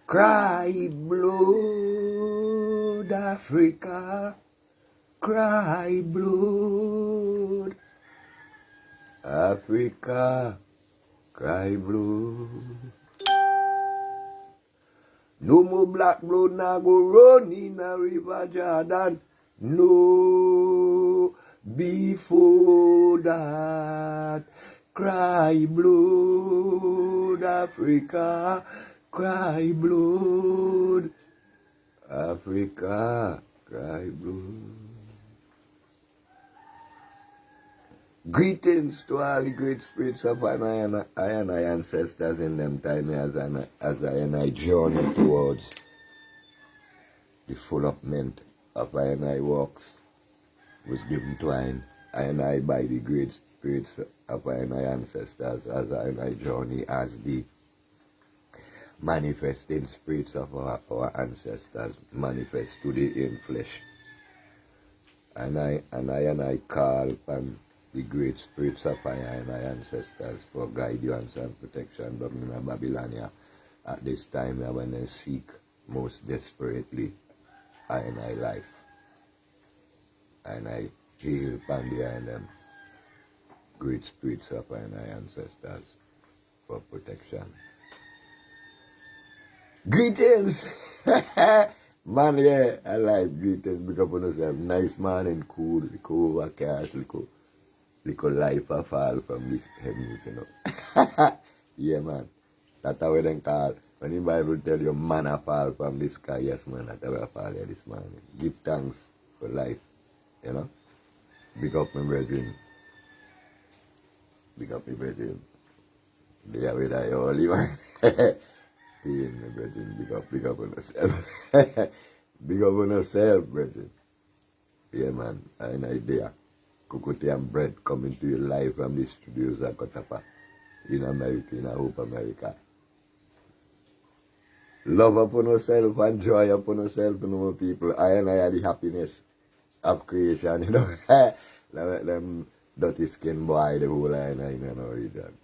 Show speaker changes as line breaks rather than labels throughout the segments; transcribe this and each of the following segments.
Cry blood, Africa. Cry blood, Africa. Cry blood. No more black blood now go run in a river Jordan. No, before that. Cry blood, Africa. Cry blood, Africa. Cry blood. Greetings to all the great spirits of I and I ancestors in them time as I journey towards the development of I and I works was given to I and I by the great spirits of I and I ancestors as I and I journey as the manifesting spirits of our ancestors manifest today in flesh. And I call upon the great spirits of I and I ancestors for guidance and protection down in Babylonia at this time when they seek most desperately I and I life. And I hail upon the and them great spirits of I and I ancestors for protection. Greetings! Man, yeah, I like greetings because you yourself. Nice morning, cool, little overcast, little life a fall from this heavens, you know. Yeah, man. That's how they call. When the Bible tell you man a fall from the sky, yes, man, that's how I fall here this morning. Give thanks for life, you know. Big up my brethren. Big up my brethren. They are with I holy, man. Pain, my brethren. Big up on yourself. Big up on yourself, brethren. Yeah, man. And idea. Cocoa and bread coming to your life from the studios at Kotapa in America, in Hope America. Love upon yourself and joy upon yourself, you know, people. I and I are the happiness of creation, you know. Let them dirty skin boy, the whole I and I, you know, region.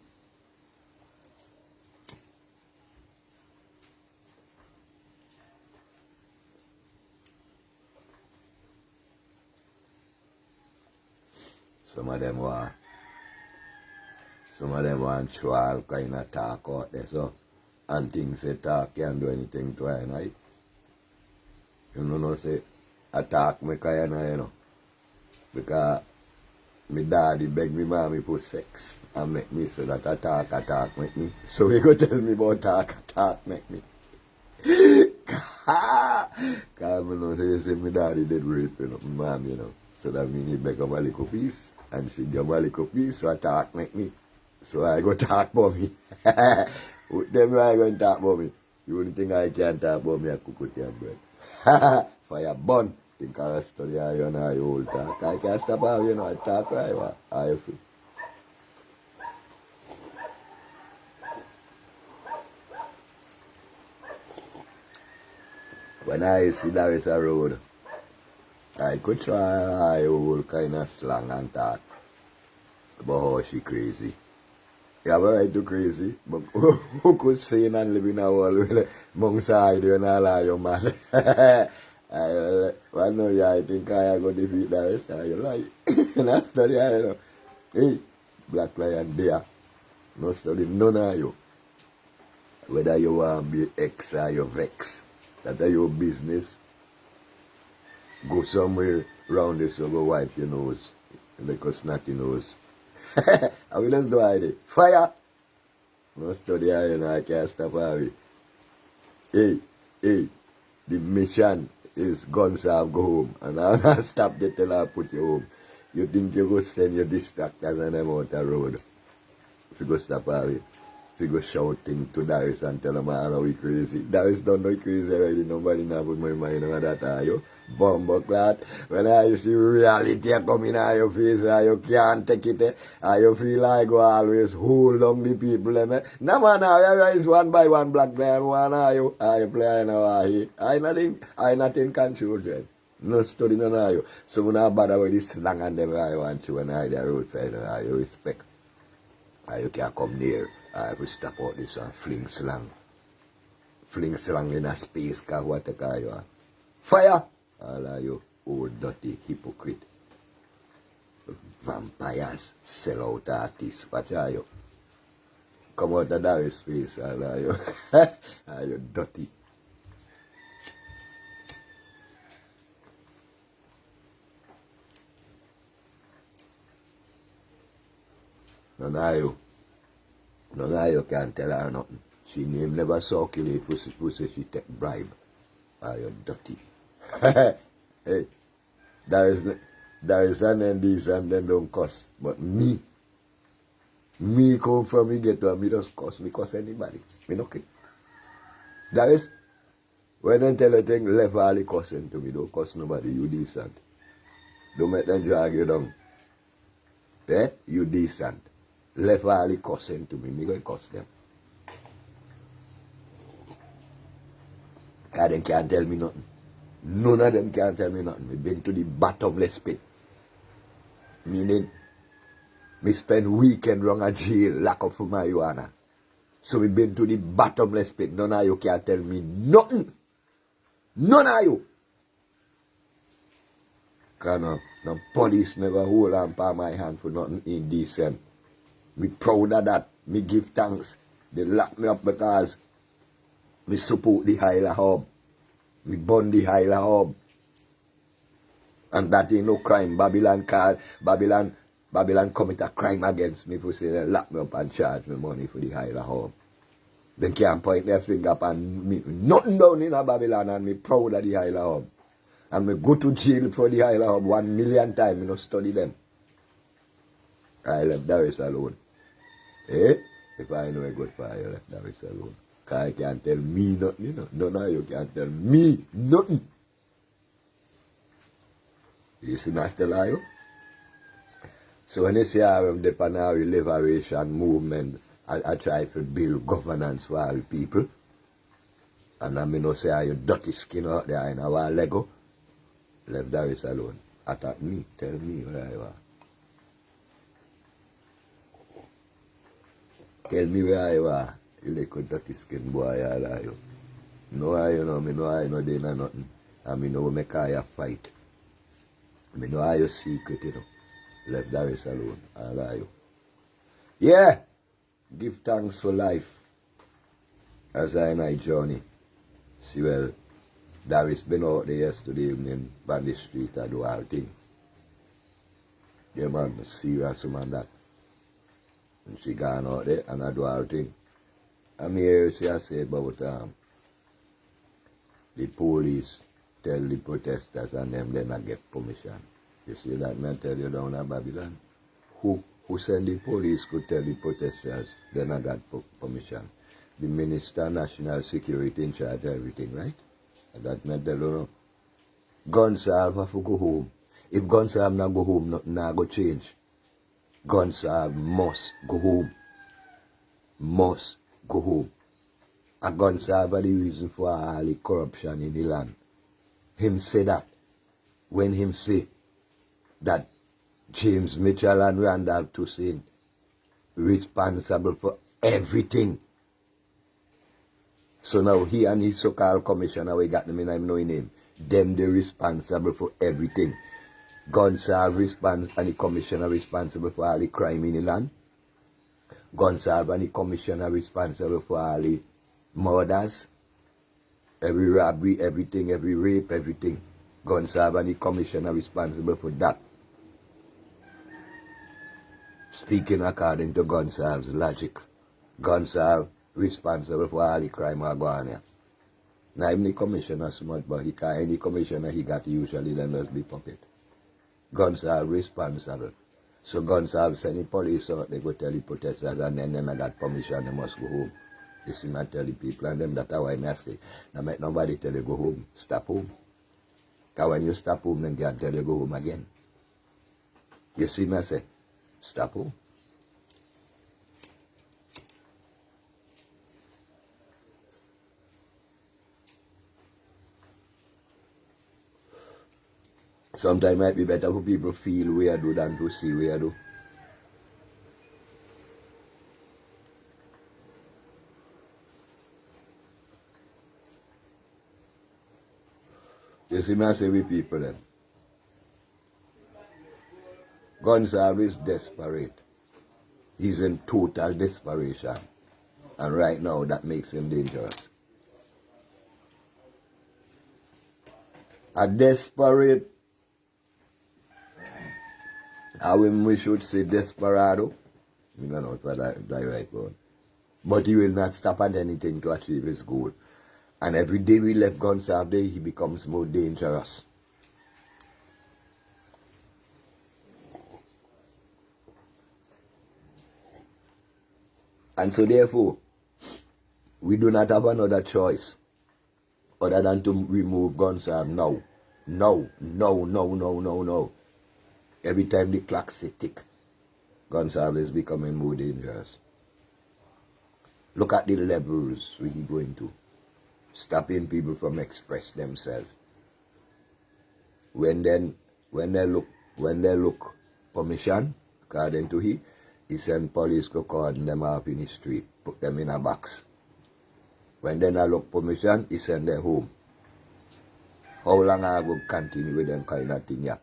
Some of them want to all kind of talk out there, so, and things say talk can't do anything to I and I. You know, say, attack me, I and I, you know, because my daddy beg me mommy put sex and make me so that attack make me. So he go tell me about attack make me. Because I know say my daddy did rape, you know, my mom, you know. So that means he beg up a little piece. And she give a little piece, so attack make me. So I go talk about me. Them I go and talk about me. The only thing I can talk about me is cook and bread. Fire burn. Think I study how you know you old talk. I can't stop how you know I talk right. I feel. When I see there is a road, I could try all kind of slang and talk about how she crazy. You have a right to crazy, but who could say and live in a world with monks hide and all of you, man? I know you, I think I go defeat the rest of your life. And after that, you know, hey, black lion there, no study none of you. Whether you want to be X or you vex, that's your business. Go somewhere round this, so go wipe your nose. Like a snotty nose. I will just do it. Fire! No study, you know, I can't stop it. Hey, the mission is guns have go home. And I'll stop the tell her put you home. You think you go send your distractors and them out the road. If you go stop it. If you go shouting to Darius and tell him how we crazy. Darius don't know crazy already. Nobody now put my mind on that, are you? Bumbo clot. When I see reality coming out your face, you can't take it, you feel like you always hold on the people. No man, I is one by one black man, one are you play now, I nothing can children. No study none of you. So when I bother with this slang and them I want you and I the roadside, you respect. You can't come near. I will stop out this and fling slang. fling slang in a space, cause what the car you are. Fire! All of you old dirty hypocrite. Vampires, sell out artists, what are you? Come out of Darius' face, all of you. Are you dirty? None of you can tell her nothing. She name never circulate pussy she take bribe. Are you dirty? Hey, there is an end this and then don't cuss. But me come from me get to me just cuss. Me cuss anybody. Me no care. There is, when they tell a thing, left all the cussing to me. Don't cuss nobody. You decent. Don't make them drag you down. Eh? You decent. Left all the cussing to me. Me go cuss them. Because they can't tell me nothing. None of them can tell me nothing. We've been to the bottomless pit. Meaning, me spend weekend wrong at jail, lock up for marijuana. So we've been to the bottomless pit. None of you can tell me nothing. None of you. Because no police never hold on by my hand for nothing indecent. Me proud of that. Me give thanks. They lock me up because me support the Highland Hub. Me burn the Highland Hub. And that ain't no crime. Babylon commit a crime against me for saying they lock me up and charge me money for the Highland Hub. They can't point their finger upon me. Nothing down in a Babylon, and me proud of the Highland Hub. And me go to jail for the Highland Hub 1 million times. Me no study them. I left Darius alone. Eh? If I know a good fire, I left Darius alone. Because I can't tell me nothing, you know. None of you can't tell me nothing. You see, Master Lio? So when you say I'm the Panari Liberation Movement, I try to build governance for all people. And I mean, no say you dirty skin out there in our Lego. Left Darius alone. Attack me. Tell me where you are. Tell me where you are. You little dirty skin boy, all of you. No, you know, me know I know they know nothing. And me know make I fight. Me know how you secret, you know. Left Darius alone, all of you. Yeah! Give thanks for life. As I in my journey. See, well, Darius been out there yesterday evening on the street and do all thing. Yeah, man, serious man that. And she gone out there and I do all thing. And me hear she say about the police tell the protesters and them they not get permission. You see that man tell you down in Babylon? Who send the police could tell the protesters they not got permission? The Minister of National Security in charge of everything, right? And that man tell you no. Gonsalve have to go home. If Gonsalve not go home, nothing not go change. Gonsalve must go home. Must go home. And Gonsalve are the reason for all the corruption in the land. Him say that when him say that James Mitchell and Randolph Toussaint responsible for everything. So now he and his so-called commissioner, we got them in, I'm knowing him. Them they responsible for everything. Gonsalve and the commissioner responsible for all the crime in the land. Gonsalve and the commissioner responsible for all the murders, every robbery, everything, every rape, everything. Gonsalve and the commissioner responsible for that. Speaking according to Gonsalve's logic, Gonsalve responsible for all the crime going on here. Not even the commissioner so much, but any commissioner he got usually then must be puppet. Gonsalve responsible. So Gonsalve send the police out, they go tell the protesters and then I got permission, they must go home. You see me tell the people and them that's why I say, now make nobody tell you go home, stop home. Because when you stop home, then can't tell you go home again. You see me say, stop home. Sometimes it might be better for people feel weirdo than to see weirdo. You see me I say with people then. Gonsalve is desperate. He's in total desperation. And right now that makes him dangerous. A desperate, we should say desperado. I don't know if that's the right word. But he will not stop at anything to achieve his goal. And every day we left Gonsalve there, he becomes more dangerous. And so therefore, we do not have another choice other than to remove Gonsalve now. No. Every time the clock say tick, Gonsalve is becoming more dangerous. Look at the levels we're going to. Stopping people from express themselves. When they look permission, according to he send police to cordon them up in the street, put them in a box. When they not look permission, he send them home. How long I will continue with them kind of thing, yeah?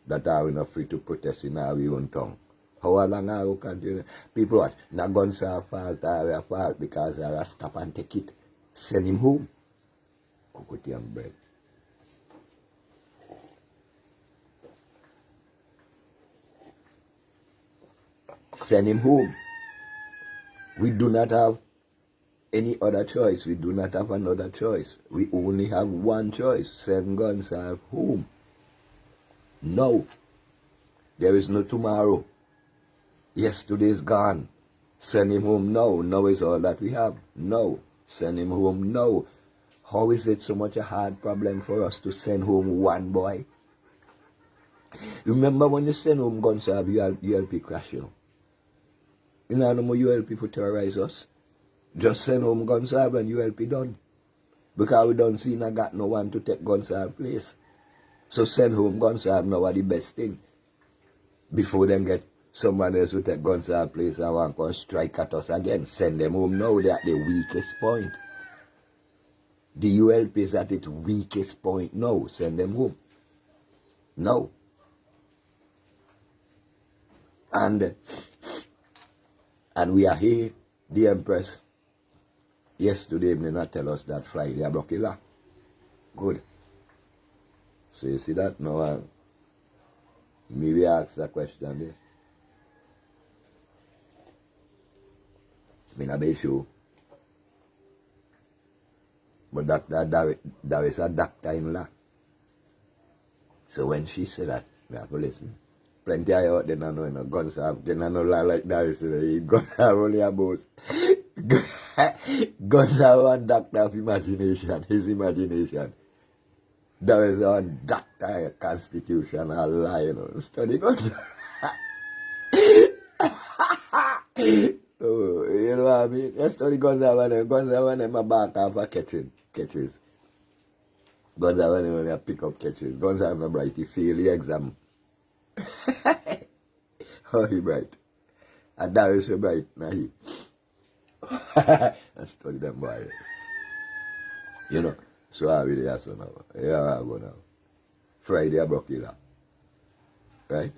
That are we not free to protest in our own tongue. How long I will continue? People watch, not Gonsalve fault or a fault because I stop and take it. Send him home. Cook and bread. Send him home. We do not have any other choice. We do not have another choice. We only have one choice. Send Gonsalve home. No. There is no tomorrow. Yesterday is gone. Send him home now. Now is all that we have. No. Send him home now. How is it so much a hard problem for us to send home one boy? Remember when you send home Gonsalve, you help crash, you know. You know no more you help to terrorize us. Just send home Gonsalve and you help done. Because we don't see I got no one to take Gonsalve place. So send home Gonsalve now are the best thing. Before them get someone else to take Gonsalve place and want to strike at us again. Send them home now. They're at the weakest point. The ULP is at its weakest point now. Send them home. No. And we are here, the Empress. Yesterday, they not tell us that Friday I broke it. Good. So you see that now? Maybe ask a question there. I'm not be sure. But that is a doctor in law. So when she said that, we have to listen. Plenty of out there don't know, you know, Gonsalve, they don't know like that. So Gonsalve only a boss. Gonsalve one doctor of imagination, his imagination. That is one doctor constitutional lie, you know. Study Gonsalve. Oh, you know what I mean? You study Gonsalve and them a back off a catches. Gonsalve and them pick up catches. Gonsalve no bright, he fail the exam. How he bright? And that is so bright, now he. I study them boy. You know, so I really have so now. Yeah, I go now. Friday I broke it up. Right?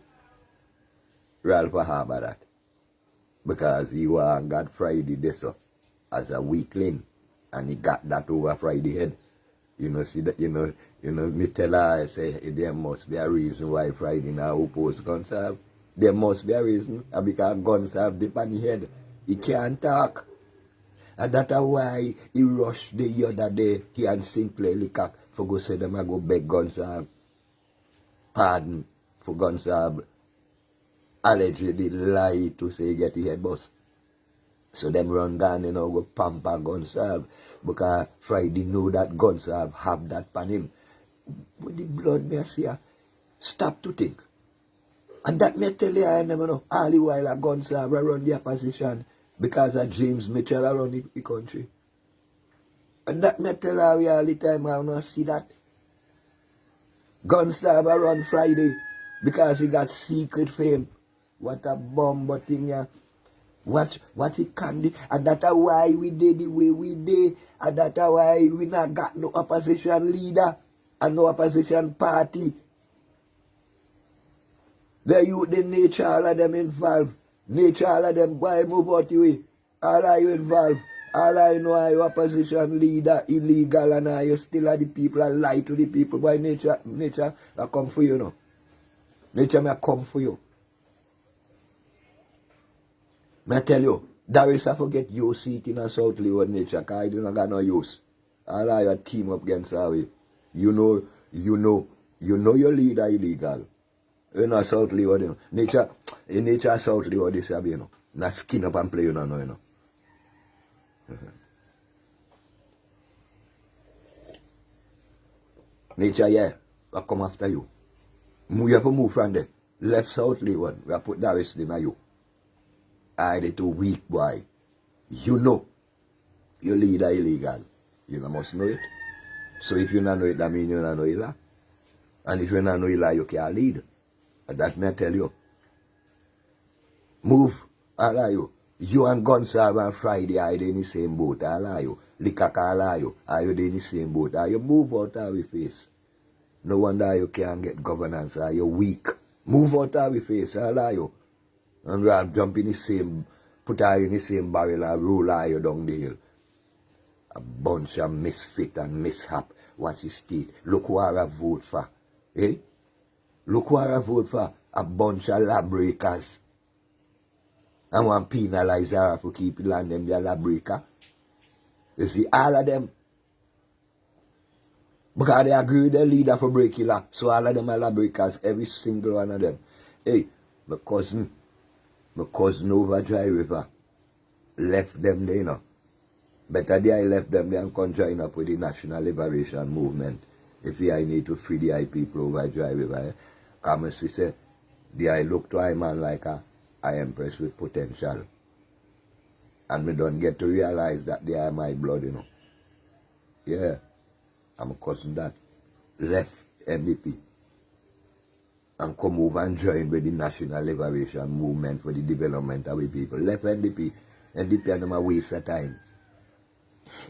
Ralph Harbour that. Because he got Friday this up as a weakling. And he got that over Friday head. You know, see that, you know, me tell her, I say, there must be a reason why Friday now oppose Gonsalve. There must be a reason, because Gonsalve dip on the head. He can't talk. And that's why he rushed the other day, he and Sinclair Leacock, for go say them, I go beg Gonsalve pardon for Gonsalve allegedly lie to say he get the head bust. So them run down, you know, go pamper Gonsalve, because Friday know that Gonsalve have that pan him. With the blood me I see, stop to think. And that me tell you, I never know, all the while a Gonsalve run the opposition because of James Mitchell around the country. And that me tell you all the time, I don't see that. Gonsalve run Friday because he got secret fame. What a bomb thing, yeah. What he can do, and that's why we did the way we did, and that's why we not got no opposition leader. and no opposition party. The youth, the nature, all of them involved. Nature, all of them, why move out the way? All of you involved. All I know are your opposition leader, illegal, and are you still are the people and lie to the people. Why nature, I come for you now. Nature may come for you. I tell you, Darius, I forget your seat in a South Leeward nature, because I do not got no use. All of you team up against Harvey. You know your leader illegal. You know South Leeward, you know. Nature, in nature South Leeward, this you know. Not skin up and play, you know. Nature, yeah, I come after you. You have to move from there. Left South Leeward, we have put Darius in you. I the too weak boy. You know your leader illegal. You must know it. So if you don't know it, that means you don't know it. And if you don't know it, you can't lead. And that may tell you. Move, all of you. You and Gonsalve and Friday are in the same boat, all of you. Likaka, all of you. Are you in the same boat? Are you move out of your face? No wonder you can't get governance. Are you weak? Move out of your face, all of you. And we are jump in the same, put her in the same barrel and roll her you down the hill. A bunch of misfit and mishap. Watch his state. Look who I vote for. Eh? Look who I vote for. A bunch of lawbreakers. And want to penalize her for keeping land them their lawbreaker. You see, all of them. Because they agree with the leader for breaking law. So all of them are lawbreakers. Every single one of them. Hey, my cousin over Dry River left them there, you know. Better day I left them there and come join up with the National Liberation Movement. If I need to free the people over Dry River, eh? Come and say, I look to a man like I impressed with potential. And me don't get to realize that they are my blood, you know. Yeah, I'm a cousin that left NDP. And come over and join with the National Liberation Movement for the development of the people. Left NDP. NDP and them a waste of time.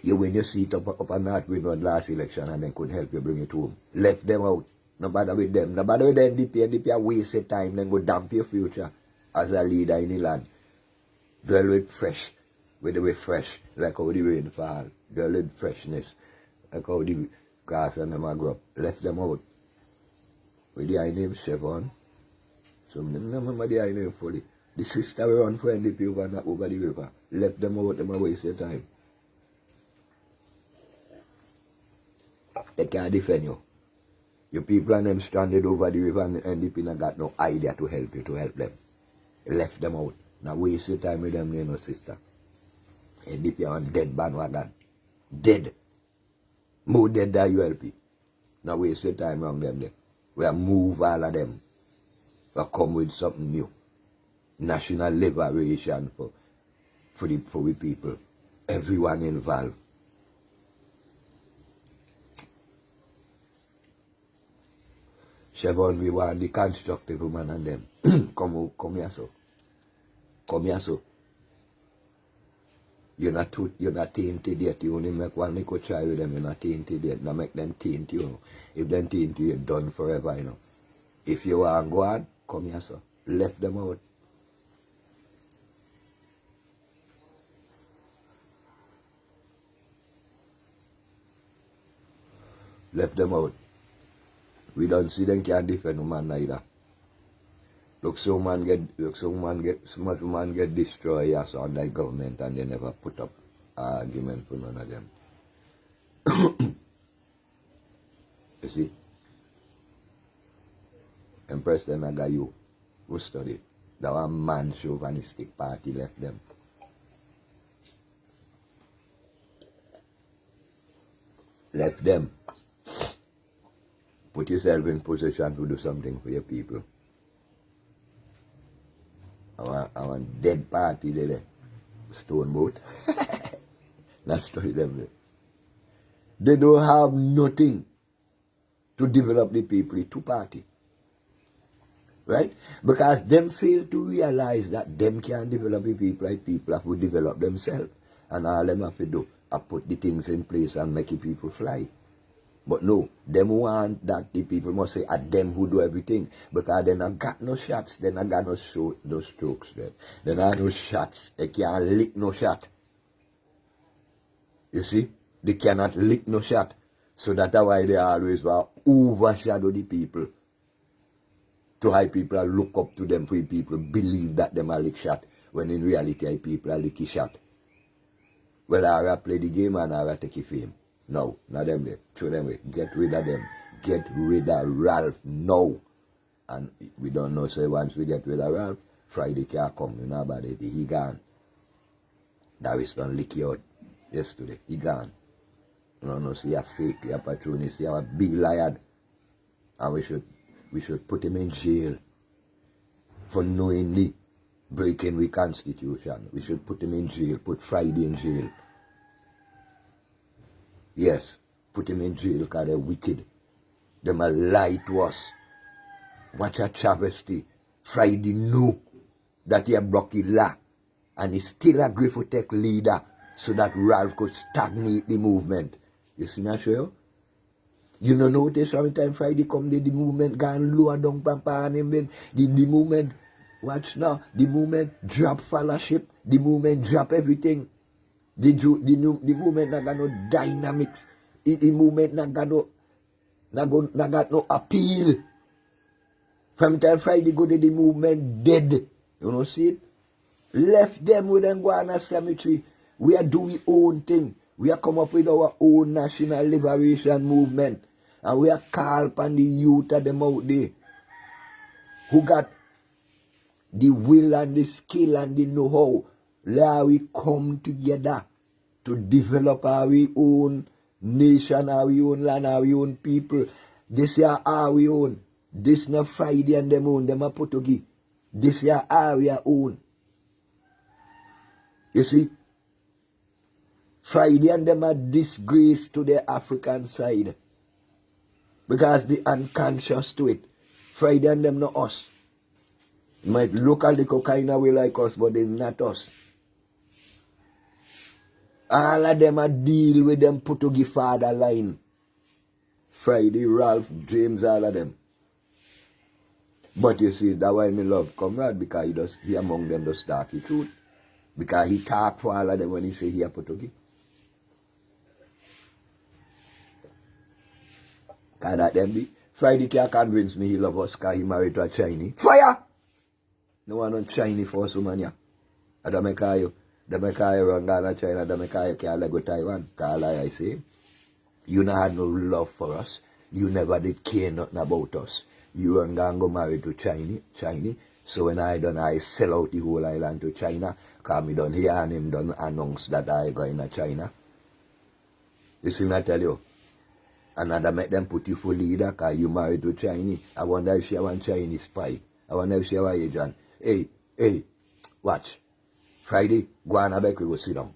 You win your seat up on North Greenwood last election and they could help you bring it home. Left them out. No bother with them. No bother with the NDP. NDP a waste of time. Then go damp your future as a leader in the land. Dwell with fresh. With the refresh. Like how the rain fall. Dwell with freshness. Like how the grass and them a grow. Left them out. With the name Chevron. So I remember the name fully. The sister we run for NDP over the river. Left them out, them a waste of time. They can't defend you. Your people and them stranded over the river and NDP not got no idea to help you, to help them. You left them out. Now waste your time with them, you know, sister. NDP are on dead bandwagon. Dead. More dead than ULP. Now waste your time around them there. We move all of them. We come with something new. National liberation for the people. Everyone involved. Chevron, we want the constructive woman and them. come here so. Come here so. You're not tainted yet. You only make one make a try with them. You're not tainted yet. Now make them taint you. If them taint you, you're done forever, you know. If you want to go on, come here, sir. Left them out. Left them out. We don't see them can't defend no man neither. Look, some man get destroyed yes, on that government and they never put up argument for none of them. You see? Empress them I got you who study. That one man chauvinistic party left them. Left them. Put yourself in position to do something for your people. I want dead party there. Stone boat. Not study them there. They don't have nothing to develop the people. It's two party. Right? Because them fail to realize that them can't develop the people like people have to develop themselves. And all them have to do is put the things in place and make the people fly. But no, them want that the people must say at them who do everything. Because they not got no shots, they not got no strokes. They not no shots. They can't lick no shot. You see? They cannot lick no shot. So that's why they always will overshadow the people. To how people look up to them, for people believe that them are lick shot. When in reality, people are licky shot. Well, I will play the game and I will take a fame. No, not them there. Throw them away. Get rid of them. Get rid of Ralph now. And we don't know, so once we get rid of Ralph, Friday can't come. You know about it. He gone. Darius done lick you out yesterday. He gone. You know, so he a fake, he a patronist, he a big liar. And we should put him in jail for knowingly breaking the Constitution. We should put him in jail, put Friday in jail. Yes, put him in jail because they're wicked. Them a lie to us. What a travesty. Friday knew that he had broke the law and he still agreed to take leader so that Ralph could stagnate the movement. You see me show you? You don't notice from the time Friday come the movement gone lower down pampa and then the movement, watch now, the movement drop fellowship, the movement drop everything. The movement not got no dynamics. The movement not got no appeal. From time Friday go to the movement dead. You know see it? Left them with them go on a cemetery. We are doing own thing. We are come up with our own national liberation movement. And we are call upon the youth of them out there who got the will and the skill and the know-how. Let we come together to develop our own nation, our own land, our own people. This is our own. This not Friday and them own, them are Portuguese. This is our own. You see? Friday and them are disgrace to the African side. Because they unconscious to it. Friday and them not us. Might look a little kind of way like us, but they're not us. All of them are deal with them Portuguese father line. Friday, Ralph, James, all of them. But you see, that's why me love Comrade, because he among them does talk the truth. Because he talk for all of them when he say he a Portuguese. Because that them be. Friday can't convince me he love us because he married to a Chinese. Fire! No one on Chinese for us, man, yeah. And that make you run down to China, that make you can't let go Taiwan. Because like I say, you not had no love for us. You never did care nothing about us. You run down go married to Chinese. So when I sell out the whole island to China, because me done hear and him done announce that I going to China. You see me I tell you? And that make them put you for leader because you married to Chinese. I wonder if she want Chinese spy. I wonder if she want agent. Hey, watch. Friday, go on back, we go sit down.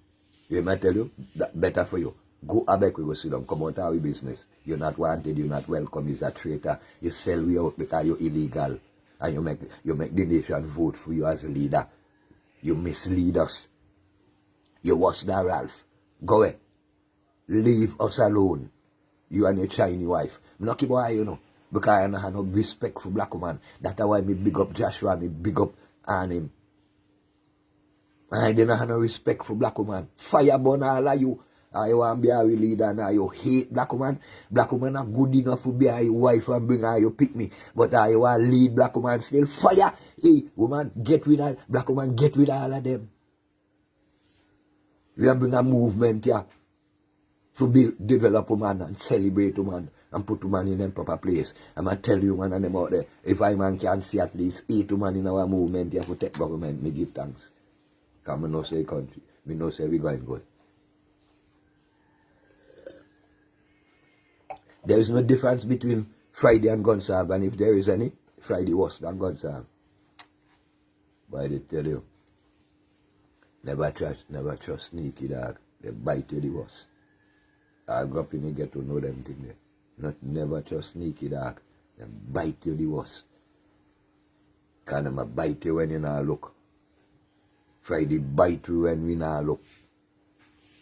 You might tell you, that better for you. Go back, we go sit down. Come out of our business. You're not wanted, you're not welcome, you're a traitor. You sell we out because you're illegal. And you make the nation vote for you as a leader. You mislead us. You worse than Ralph. Go away. Leave us alone. You and your Chinese wife. I'm not keep away, you know. Because I don't have no respect for black woman. That's why me big up Joshua, me big up him. I didn't have no respect for black woman. Fire burn all of you. I want to be a leader now. You hate black woman. Black woman are good enough to be your wife and bring her you pick me. But I want to lead black woman still. Fire. Hey, woman, get rid of black woman, get rid of all of them. We have bring a movement here. To develop woman and celebrate woman and put woman in a proper place. I'm going to tell you man and them out there, if I man can see at least 8 women in our movement here for tech government, me give thanks. Because I know say country, I know say we going good. There is no difference between Friday and Gonsalve, and if there is any, Friday worse than Gonsalve. But I did tell you, never trust sneaky dog. They bite you the worst. I go up in and get to know them thing there. Never trust sneaky dog. They bite you the worst. Because they bite you when you not look. Friday bite you when we not look.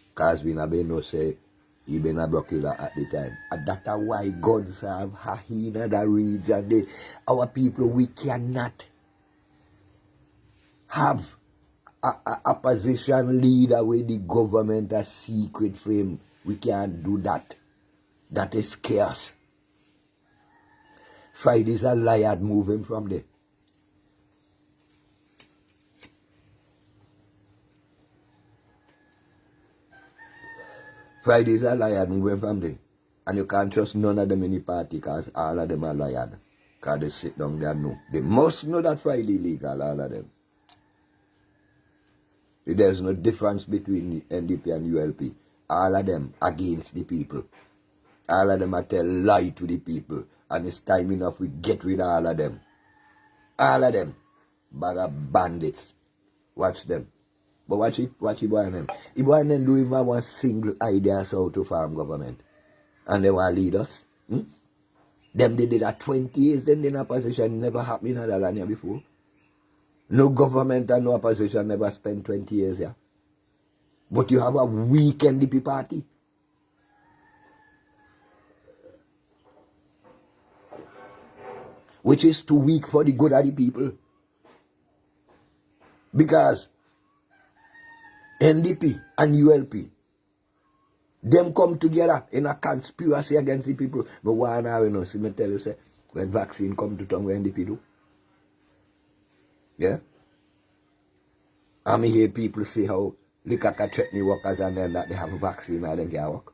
Because we not be no say He been a killer at the time. And that's why guns have in the region. Our people, we cannot have a opposition leader with the government a secret frame. We can't do that. That is chaos. Friday's a liar moving from there. Friday's a liar moving from there. And you can't trust none of them in the party because all of them are liars. Because they sit down there and know. They must know that Friday legal, all of them. There's no difference between the NDP and ULP. All of them against the people. All of them are tell lie to the people. And it's time enough we get rid of all of them. All of them. Bag of bandits. Watch them. But watch Ibo and them. Ibo and them do even have one single idea how to farm government. And they want to lead us. Them they did that 20 years, then they in a position never happened in other land here before. No government and no opposition never spent 20 years here. But you have a weak NDP party. Which is too weak for the good of the people. Because NDP and ULP, them come together in a conspiracy against the people. But why now, you know, see me tell you, say, when vaccine come to town, what NDP do? Yeah? I mean, hear people say how liquor can threaten workers and then that they have a vaccine and they can't work.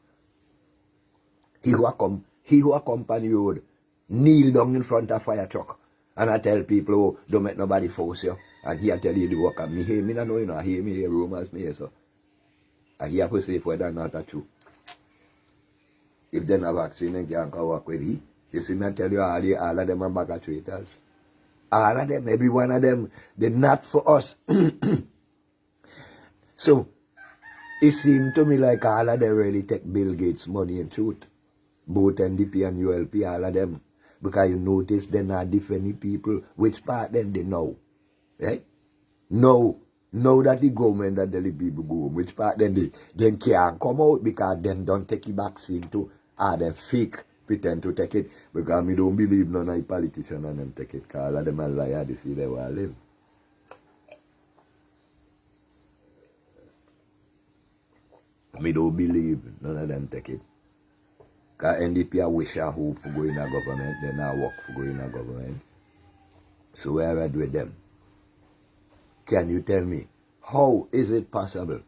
He who accompany road kneel down in front of fire truck and I tell people, oh, don't make nobody force you. And he tell you the worker. Me hear me not know, you know, I hear me hear rumors, me hear so. And he have to say whether or not that's true. If they have a vaccine and can't work with he, you see me I tell you all of them are bag of traitors. All of them, every one of them, they're not for us. So, it seemed to me like all of them really take Bill Gates' money and truth. Both NDP and ULP, all of them. Because you notice they're not defending people. Which part then they know? Right? Now that the government that the people go, which part then they can't come out because them don't take the vaccine to they fake pretend to take it. Because me don't believe none of the politicians and them take it. Because all of them are liars, they see they will live. Me don't believe none of them take it. Because NDP wish and hope for going to government, they not work for going to government. So where I do with them? Can you tell me, how is it possible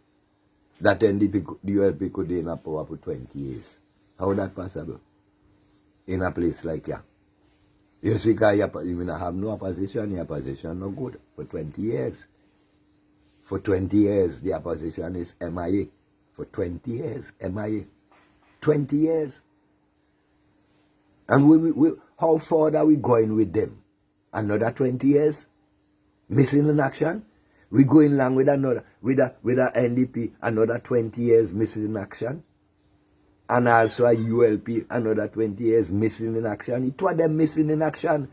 that NDP, the ULP could be in a power for 20 years? How is that possible? In a place like here. You see, because you have no opposition, your opposition no good for 20 years. For 20 years, the opposition is MIA. For 20 years, MIA. 20 years. And how far are we going with them? Another 20 years? Missing in action? We going along with another, with a NDP, another 20 years missing in action? And also a ULP, another 20 years missing in action. It was them missing in action.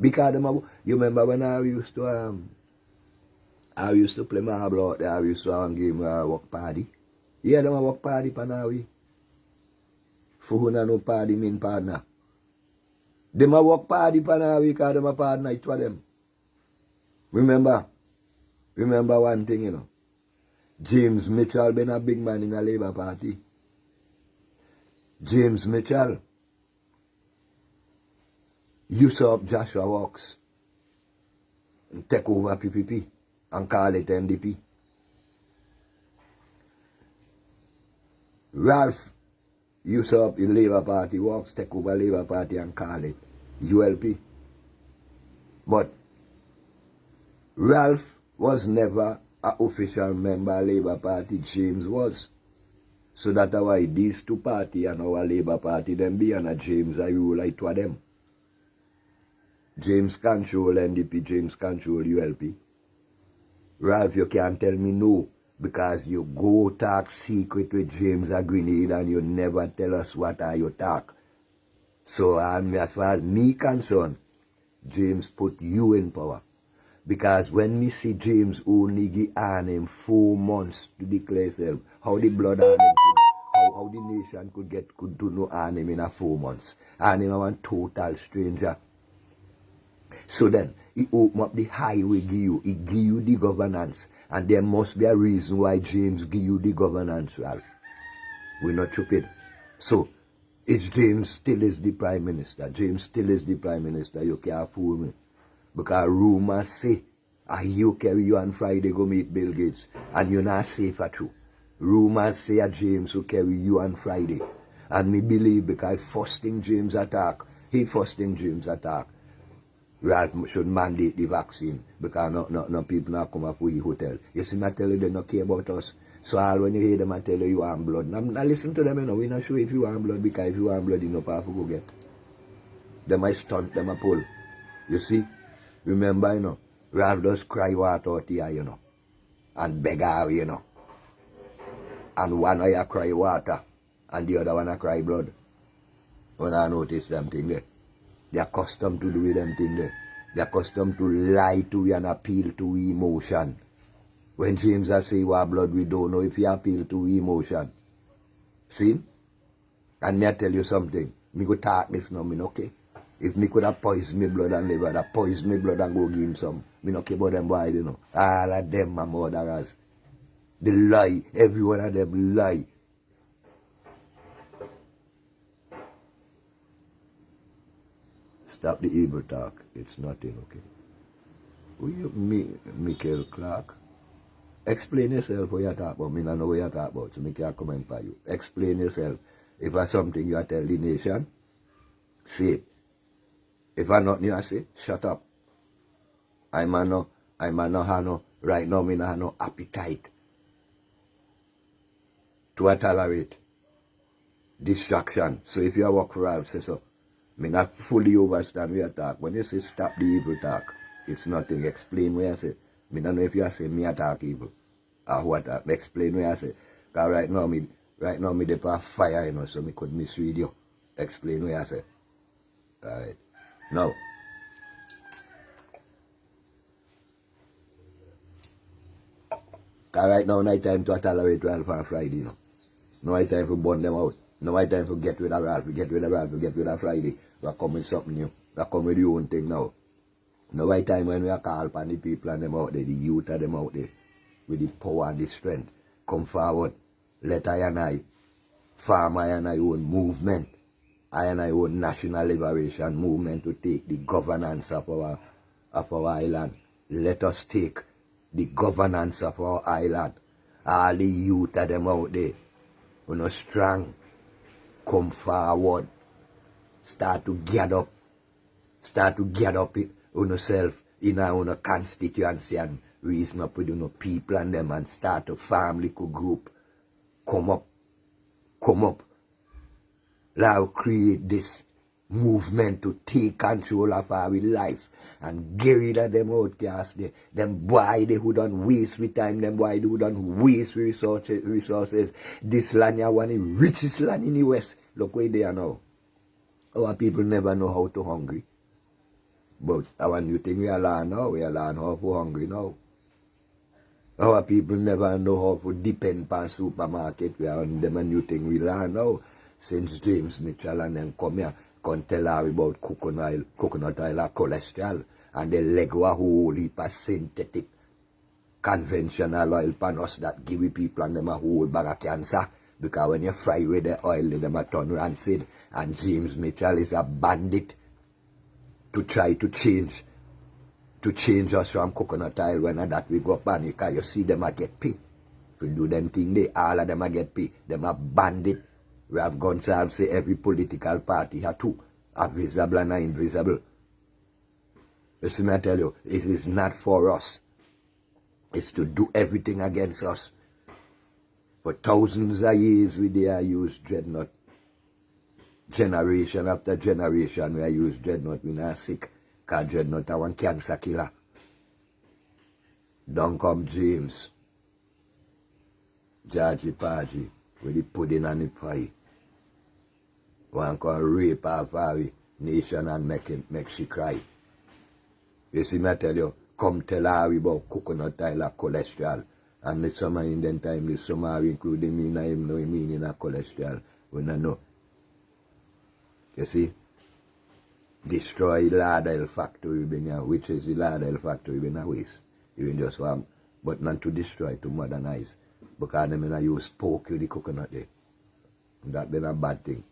Because you remember when I used to play marble out there, I used to give work party. Yeah, them a work party panawi. Fuhuna no party mean partner. Them a work party panawi because them a partner, it was them. Remember one thing, you know. James Mitchell been a big man in a Labour Party. James Mitchell usurp Joshua Walks and take over PPP and call it NDP. Ralph usurp the Labour Party, Walks take over Labour Party and call it ULP. But Ralph was never an official member of Labour Party, James was. So that's why these two parties and our Labour Party, them be and a James I rule like two of them. James control NDP, James control ULP. Ralph, you can't tell me no, because you go talk secret with James a Grenade and you never tell us what are you talk. So as far as me concerned, James put you in power. Because when me see James only give him 4 months to declare himself, how the blood on him how the nation could do no harm him in a 4 months. And him a one total stranger. So then, he open up the highway give you. He give you the governance. And there must be a reason why James give you the governance, Ralph. We're not stupid. So, it's James still is the Prime Minister. James still is the Prime Minister. You can't fool me. Because rumors say, you carry you on Friday go meet Bill Gates. And you're not safe at all. Rumors say James will carry you on Friday. And me believe because first thing James attack, Ralph should mandate the vaccine because no people not come up with the hotel. You see, I tell you they don't care about us. So all when you hear them, I tell you want blood. Now listen to them, you know, we're not sure if you want blood because if you want blood, you know, power to go get. Them I stunt, them I pull. You see? Remember, you know, Ralph does cry water out here, you know, and beg her, you know. And one eye cry water, and the other one cry blood. When I notice them thing there. They're accustomed to do them thing there. They're accustomed to lie to you and appeal to emotion. When James say you have blood, we don't know if you appeal to emotion. See? And me I tell you something. Me go talk this now, me no okay. If me could have poisoned me blood and liver, that poison me blood and go give him some. Me no care about them boy, you know. All of them my murderers. They lie. Every one of them lie. Stop the evil talk. It's nothing, okay? Who you, Michael Clark? Explain yourself what you talk about. Me don't know what you talk about, so me can't comment for you. Explain yourself. If there's something you tell the nation, say it. If I not you say, shut up. I man no have no, right now me no have no appetite to tolerate distraction. So if you work for Ralph, say so. Me not fully understand what you talk. When you say stop the evil talk, it's nothing. Explain what you say. Me don't know if you say me attack evil. Or what explain what you say. Because right now me dey on fire, you know, so me could misread you. Explain what you say. Alright. Now. Because right now night time to tolerate Ralph on Friday, you know. No right time to burn them out. No right time to get rid of Ralph, get rid of Friday. We're coming with something new. We're coming with your own thing now. No right time when we are call upon the people and them out there, the youth of them out there, with the power and the strength. Come forward. Let I farm I own movement. I own national liberation movement to take the governance of our island. Let us take the governance of our island. All the youth of them out there, who are strong, come forward. Start to gather up it on yourself in our own constituency and reason up with people and them and start a family group. Come up. Now create this movement to take control of our life and get rid of them outcasts. Them boy they who don't waste with time, them boy they who don't waste resources. This land is one of the richest land in the West. Look where they are now. Our people never know how to hungry. But our new thing we are learn now, we are learn how to hungry now. Our people never know how to depend on supermarket. We are on them a new thing we learn now. Since James Mitchell and them come here, can tell her about coconut oil or cholesterol. And they lego a whole heap of synthetic conventional oil pan us that give people and them a whole bag of cancer. Because when you fry with the oil, them a turn rancid. And James Mitchell is a bandit to try to change us from coconut oil when that we go up and because you see them a get paid. If you do them thing, all of them a get paid. Them a bandit. We have gone to have say every political party have two, are visible and are invisible. You see me I tell you, it is not for us. It's to do everything against us. For thousands of years we dare use dreadnought. Generation after generation we use dreadnought. We not sick. Because dreadnought are one cancer killer. Don't come James. Georgie Pargy with the pudding and the pie. One can rape our nation and make she cry. You see me I tell you, come tell her about coconut oil or cholesterol. And the summer in them time, the summer including me, na him no meaning of cholesterol. We don't know. You see? Destroy the Lardile factory, which is the Lardile factory in a waste. Even just one, but not to destroy, to modernize. Because them in use pork with the coconut there. That been a bad thing.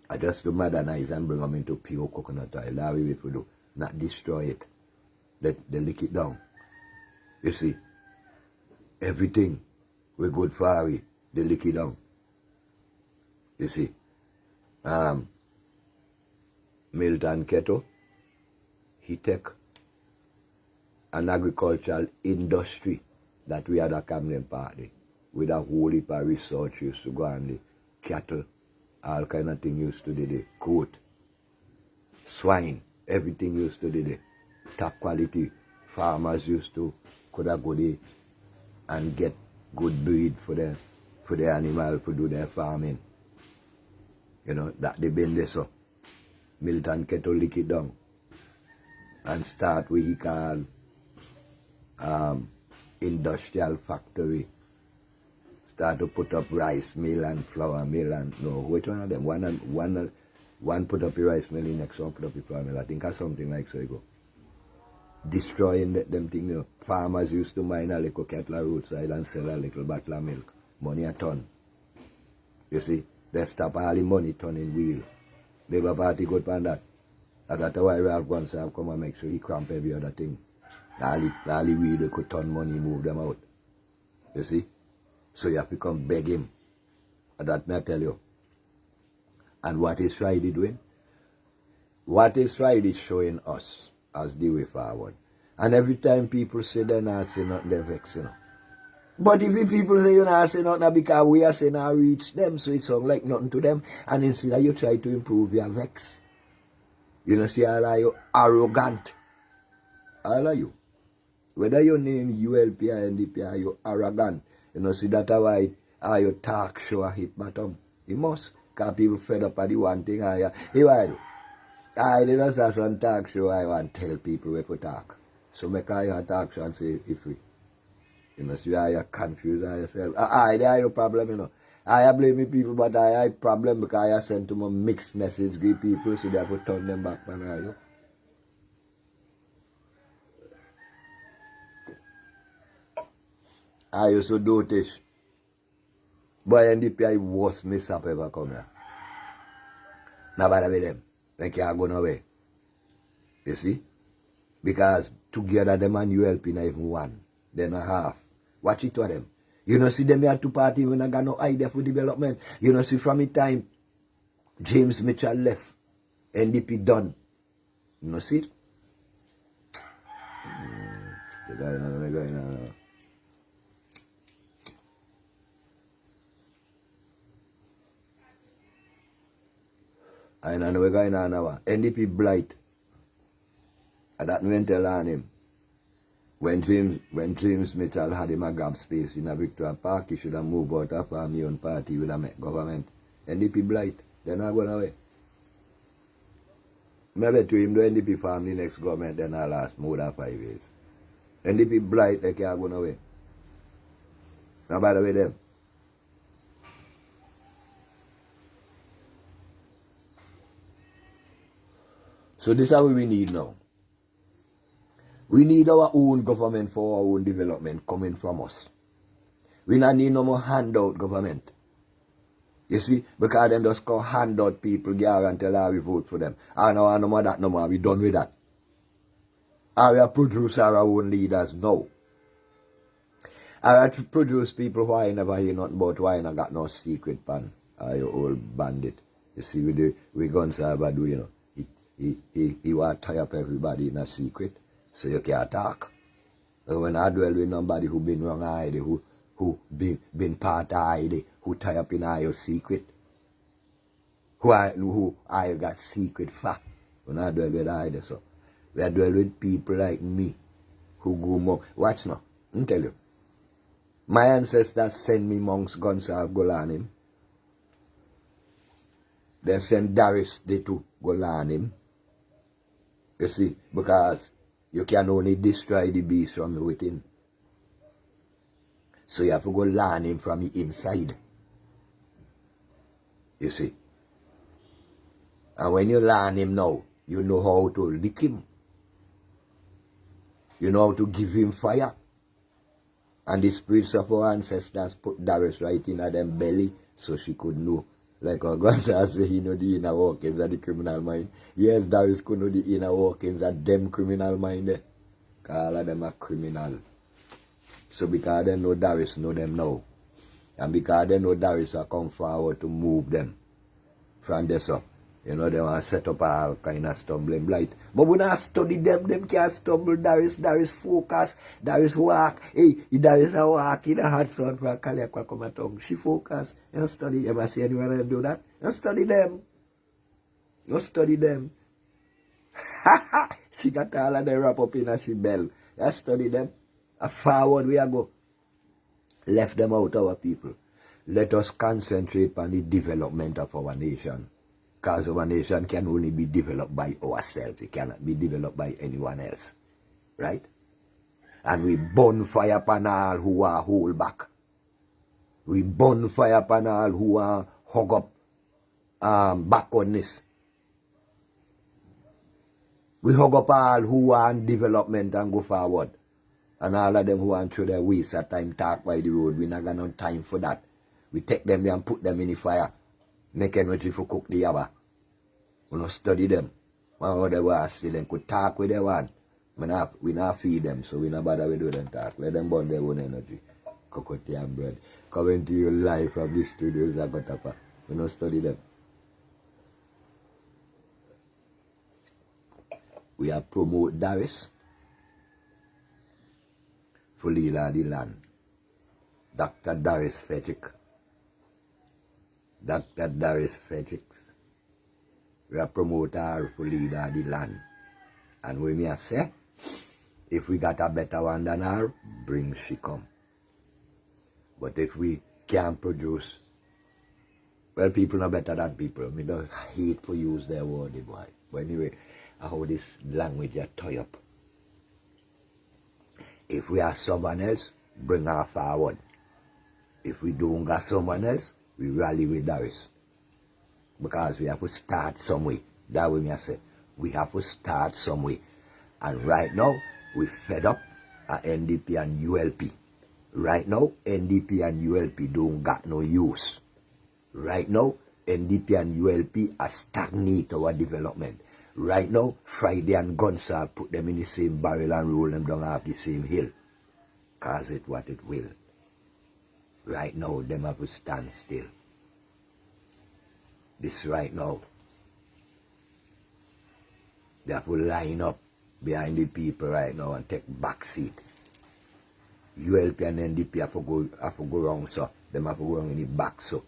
I just to modernize and bring them into pure coconut oil. That's what we do. Not destroy it. Let they lick it down. You see? Everything we good for it, they lick it down. You see? Milton Keto, he take an agricultural industry that we had a Camden Party with a whole heap of research used to go on the cattle, all kind of thing used to do the goat, swine, everything used to do the top quality. Farmers used to could have go there and get good breed for the animal to do their farming. You know, that they been there so. Milton Keto lick it down and start what he call industrial factory. Start to put up rice mill and flour mill and no, which one of them? One put up the rice mill, the next one put up the flour mill. I think that's something like so you go. Destroying them things, you know. Farmers used to mine a little cattle roadside and sell a little bottle of milk. Money a ton. You see, they stop all the money turning wheel. Labour Party good for that. That's why Ralph Gonsalves come and make sure he cramp every other thing. All the wheel they could turn money, move them out. You see? So you have to come beg him. That may I tell you. And what is Friday doing? What is Friday showing us as the way forward? And every time people say they're not saying nothing, they're vexed, you know. But if the people say you're not saying nothing because we are saying I reach them, so it sounds like nothing to them. And instead you try to improve, you're vexed. You know, see all of you arrogant. All of you. Whether your name ULP or NDP or you arrogant. You know, see that why your talk show hit bottom. You must. Because people fed up at the one thing. Hey, why do? I didn't say some talk show I want to tell people where to talk. So make a talk show and say if we. You know, see how you're confused yourself. There are your problem, you know. I blame me people, but I have problem because I sent them a mixed message to people so they have to turn them back on you. I used to do this. Boy, NDP worst mishap ever come here. Now bother with them. They can't go nowhere. You see? Because together them and ULP not even one. They're not half. Watch it to them. You know, see them here two parties when I got no idea for development. You know, see from the time James Mitchell left, NDP done. You know, see it? The guy now. I know we're going on now. NDP blight. And that went tell on him. When James Mitchell had him a grab space in a Victoria Park, he should have moved out of our own party with a government. NDP blight. They're not going away. Maybe to him, the NDP form the next government, then I'll last more than 5 years. NDP blight, they can't go away. Now by the way, them. So this is what we need now. We need our own government for our own development coming from us. We don't need no more handout government. You see, because them just call handout people guarantee how we vote for them. I know no more that no more. We done with that. And we produce our own leaders now. And we produce people who I never hear nothing about, who I not got no secret pan. You old bandit. You see, we guns are do, you know. He want to tie up everybody in a secret, so you can't talk. So when I dwell with somebody who been wrong ID, who been part of ID, who tie up in your secret, who I got secret for. When I dwell with ID, so we are dwell with people like me, who go more. Watch now, I'll tell you. My ancestors send me monks Gonsalves Golanim. They send Darius they to Golanim. You see, because you can only destroy the beast from within. So you have to go learn him from the inside. You see. And when you learn him now, you know how to lick him. You know how to give him fire. And the spirits of our ancestors put Darius right in them belly so she could know. Like our God says, he know the inner workings of the criminal mind. Yes, Darius could know the inner workings of them criminal mind. All of them are criminal. So because they know Darius, know them now. And because they know Darius will come forward to move them from this up. You know, they want to set up all kind of stumbling blight. But when I study them can't stumble. Darius focus, Darius walk. Hey, Darius walk in a hot sun for a Kalia tongue. She focus. You study. You ever see anyone do that? You study them. You study them. She got all of them wrap up in a she bell. You study them. A forward we go. Left them out, our people. Let us concentrate on the development of our nation. Because our nation can only be developed by ourselves. It cannot be developed by anyone else. Right? And we burn fire upon all who are hold back. We burn fire upon all who are hug up backwardness. We hug up all who want development and go forward. And all of them who want through their waste of time talk by the road. We not got no time for that. We take them there and put them in the fire. Make energy for cook the yaba. We not study them. One of them was still them could talk with their one. We not feed them, so we not bother with them talk. Let them burn their own energy. Cocotte and bread. Coming to you live from the studios of Gotapa. We not study them. We have promote Darius for leader of the land. Dr. Darius Frederick. Dr. Darius Fredericks. We are promoter for leader of the land. And we may say, if we got a better one than her, bring she come. But if we can't produce, well, people are better than people. I don't hate for use their word, boy. But anyway, how this language are tie up. If we have someone else, bring her forward. If we don't got someone else, we rally with Darius. Because we have to start some way. That way I say, we have to start some way. And right now, we fed up at NDP and ULP. Right now, NDP and ULP don't got no use. Right now, NDP and ULP are stagnate our development. Right now, Friday and Gonzal put them in the same barrel and roll them down off the same hill. Cause it what it will. Right now, them have to stand still. This right now. They have to line up behind the people right now and take back seat. ULP and NDP have to go wrong, so. Them have to go wrong in the back, so.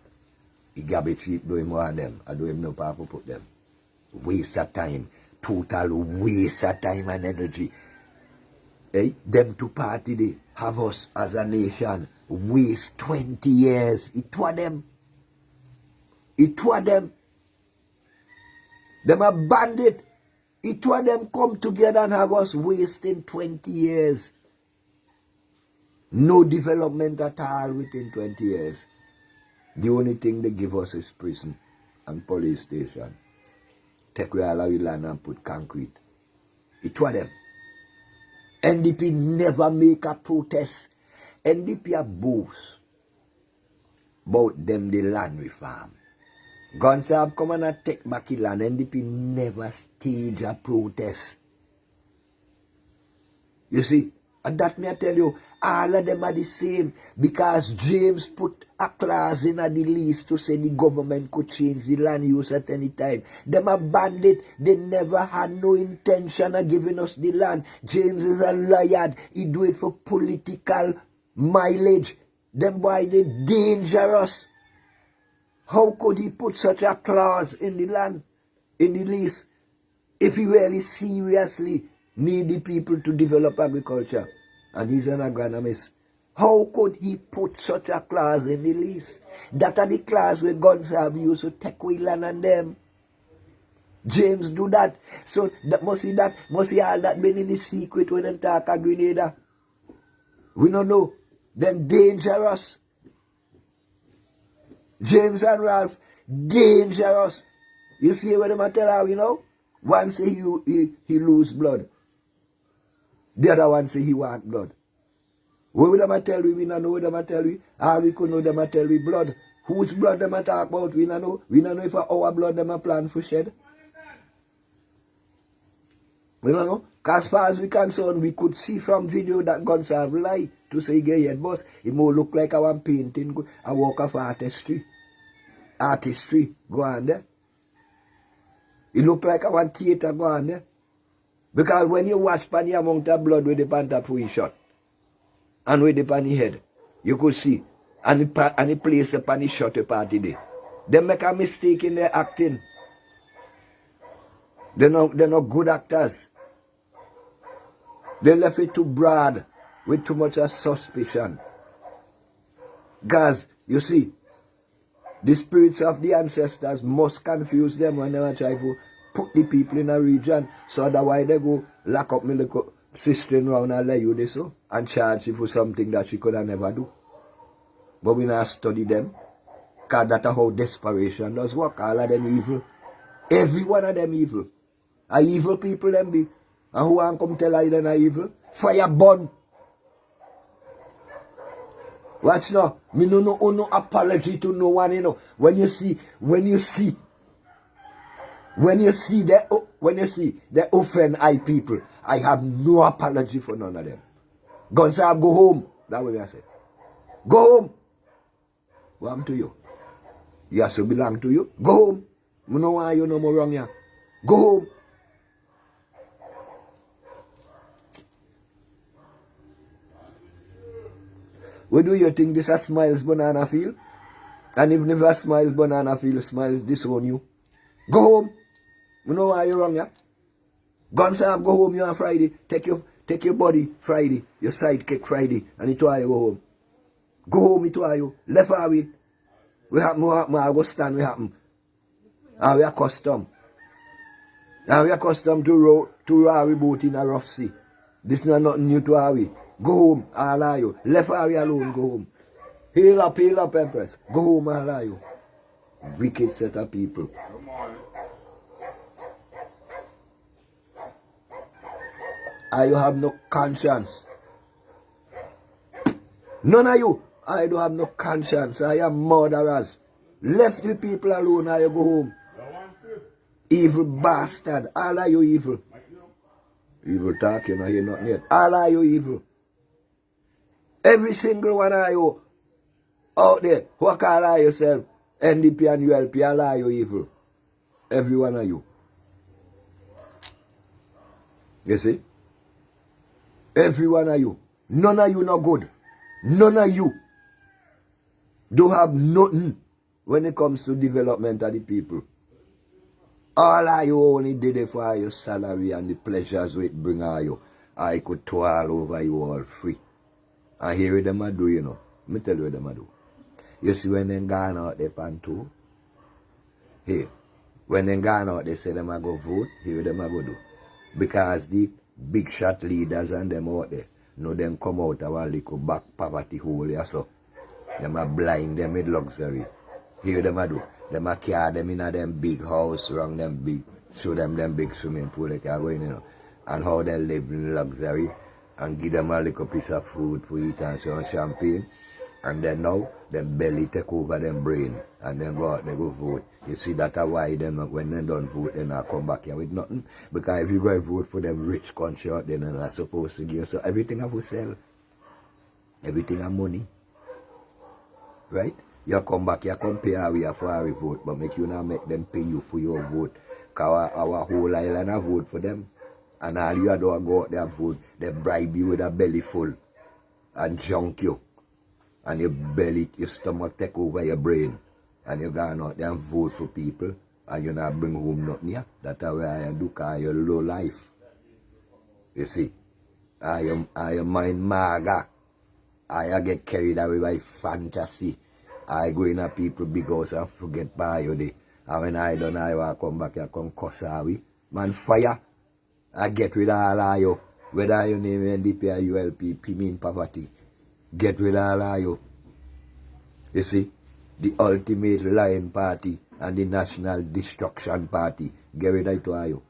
The garbage heap do him on them. I do him no power to put them. Waste of time. Total waste of time and energy. Eh? Them two party they have us as a nation waste 20 years. It was them. It was them. Them a bandit. It was them come together and have us wasting 20 years. No development at all within 20 years. The only thing they give us is prison and police station. Take away all our land and put concrete. It was them. NDP never make a protest. NDP a boast about them the land reform. Gonzab come and take back the land. NDP never stage a protest. You see, and that may I tell you, all of them are the same because James put a clause in the lease to say the government could change the land use at any time. Them are bandit. They never had no intention of giving us the land. James is a liar. He do it for political mileage. Them boy, they dangerous. How could he put such a clause in the land, in the lease, if he really seriously need the people to develop agriculture? And he's an agronomist. How could he put such a clause in the lease? That are the clause where guns have used to take away land and them. James do that. So that must see all that been in the secret when they talk a Grenada. We don't know. Them dangerous. James and Ralph, dangerous. You see what them tell her, you know? One say he lose blood. The other one say he want blood. What will them tell we don't know what them tell we. Or we could know them tell we blood. Whose blood them talk about, we don't know. We don't know if our blood them plan for shed. We don't know. Because as far as we concerned, we could see from video that guns have lie to say gay head boss. It more look like a one painting, a work of artistry. Artistry, go on there. It look like a one theater, go on there. Because when you watch the amount of blood with the panther for his shot, and with the panny head, you could see, and the place the panny shot the party there. They make a mistake in their acting. They're not good actors. They left it too broad with too much of suspicion. Guys, you see, the spirits of the ancestors must confuse them when they try to put the people in a region. So otherwise they go lock up my little sister around and let you this so and charge you for something that she could have never do. But we not study them. Because that's how desperation does work. All of them evil. Every one of them evil. A evil people them be. And who want come tell you them are evil? Fire burn. Watch now. Me no apology to no one, you know. When you see the offend I people, I have no apology for none of them. Guns have go home. That's what I say. Go home. What happened to you? You have to belong to you. Go home. I know why you no more wrong here. Go home. What do you think this a Smiles banana feel? And even if a Smiles banana feel, Smiles disown you. Go home. You know why you're wrong, yeah? Guns have go home you on Friday. Take your body Friday. Your sidekick Friday. And it why you go home. Go home it why you. Left away. We happen I go stand we happen. And we are accustomed. And we are accustomed to row boat in a rough sea. This is not nothing new to our way. Go home, all of you. Left away alone, go home. Heal up, Empress. Go home, all of you. Wicked set of people. I you have no conscience. None of you. I don't have no conscience. I am murderers. Left the people alone, I you go home. Evil bastard. All of you evil. Evil talk, you know, you're not yet. All of you evil. Every single one of you out there, who call yourself NDP and ULP, all of you evil. Every one of you. You see? Every one of you. None of you not good. None of you don't have nothing when it comes to development of the people. All of you only did it for your salary and the pleasures it bring on you. I could twirl over you all free. And here them a do, you know. Let me tell you what them a do. You see when they gone out there pan too. Here. When they gone out they say them a go vote. Here them a go do. Because the big shot leaders and them out there, know them come out of a little back poverty hole here so. Them a blind them with luxury. Here them a do. Them a carry them in a them big house around them big, show them big swimming pool they can go in, you know. And how they live in luxury. And give them a little piece of food for eat and some champagne. And then now, them belly take over them brain. And then go out, they go vote. You see that's why them, when they don't vote, they not come back here with nothing. Because if you go and vote for them rich country out there, they're not supposed to give. So everything have to sell. Everything have money. Right? You come back, you come pay away for our vote, but make you not make them pay you for your vote. Because our whole island have vote for them. And all you do go out there and vote, they bribe you with a belly full and junk you. And your belly, your stomach take over your brain. And you go out there and vote for people and you not bring home nothing here. That's how I do because you're low life. You see, I am mind maga. I get carried away by fantasy. I go in a people big house and forget by you day. And when I done, I will come back and come cuss away. Man, fire. I get rid of all of you. Whether you name NDP or ULP, mean poverty. Get rid of all of you. You see, the ultimate lying party and the national destruction party. Get rid of it all you.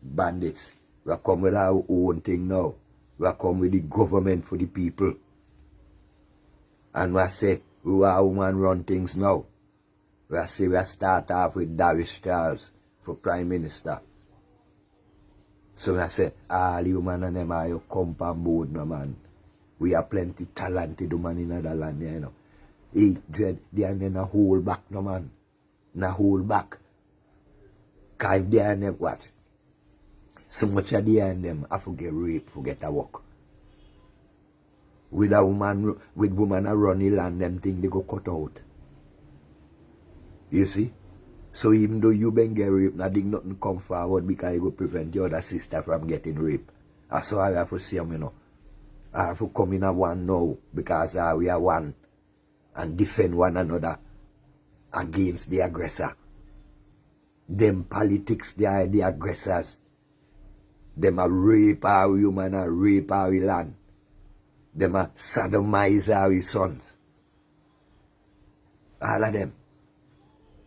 Bandits. We come with our own thing now. We come with the government for the people. And we say, we are woman run things now. We say we start off with Darius Charles for Prime Minister. So I say, all you man and them are you come on board, no man. We are plenty talented woman in other land, you know. Hey, dread, they are in a hold back, no man. Na hold back. Cause if they are them what? So much of they and them have to get raped, forget to work. With a woman, with woman a run the land, them thing they go cut out. You see? So even though you been get raped, nothing come forward because you go prevent your other sister from getting raped. That's how I have to see them, you know. I have to come in a one now because we are one and defend one another against the aggressor. Them politics, they are the aggressors. Them a rape our human and rape our land. Them a sodomize our sons. All of them.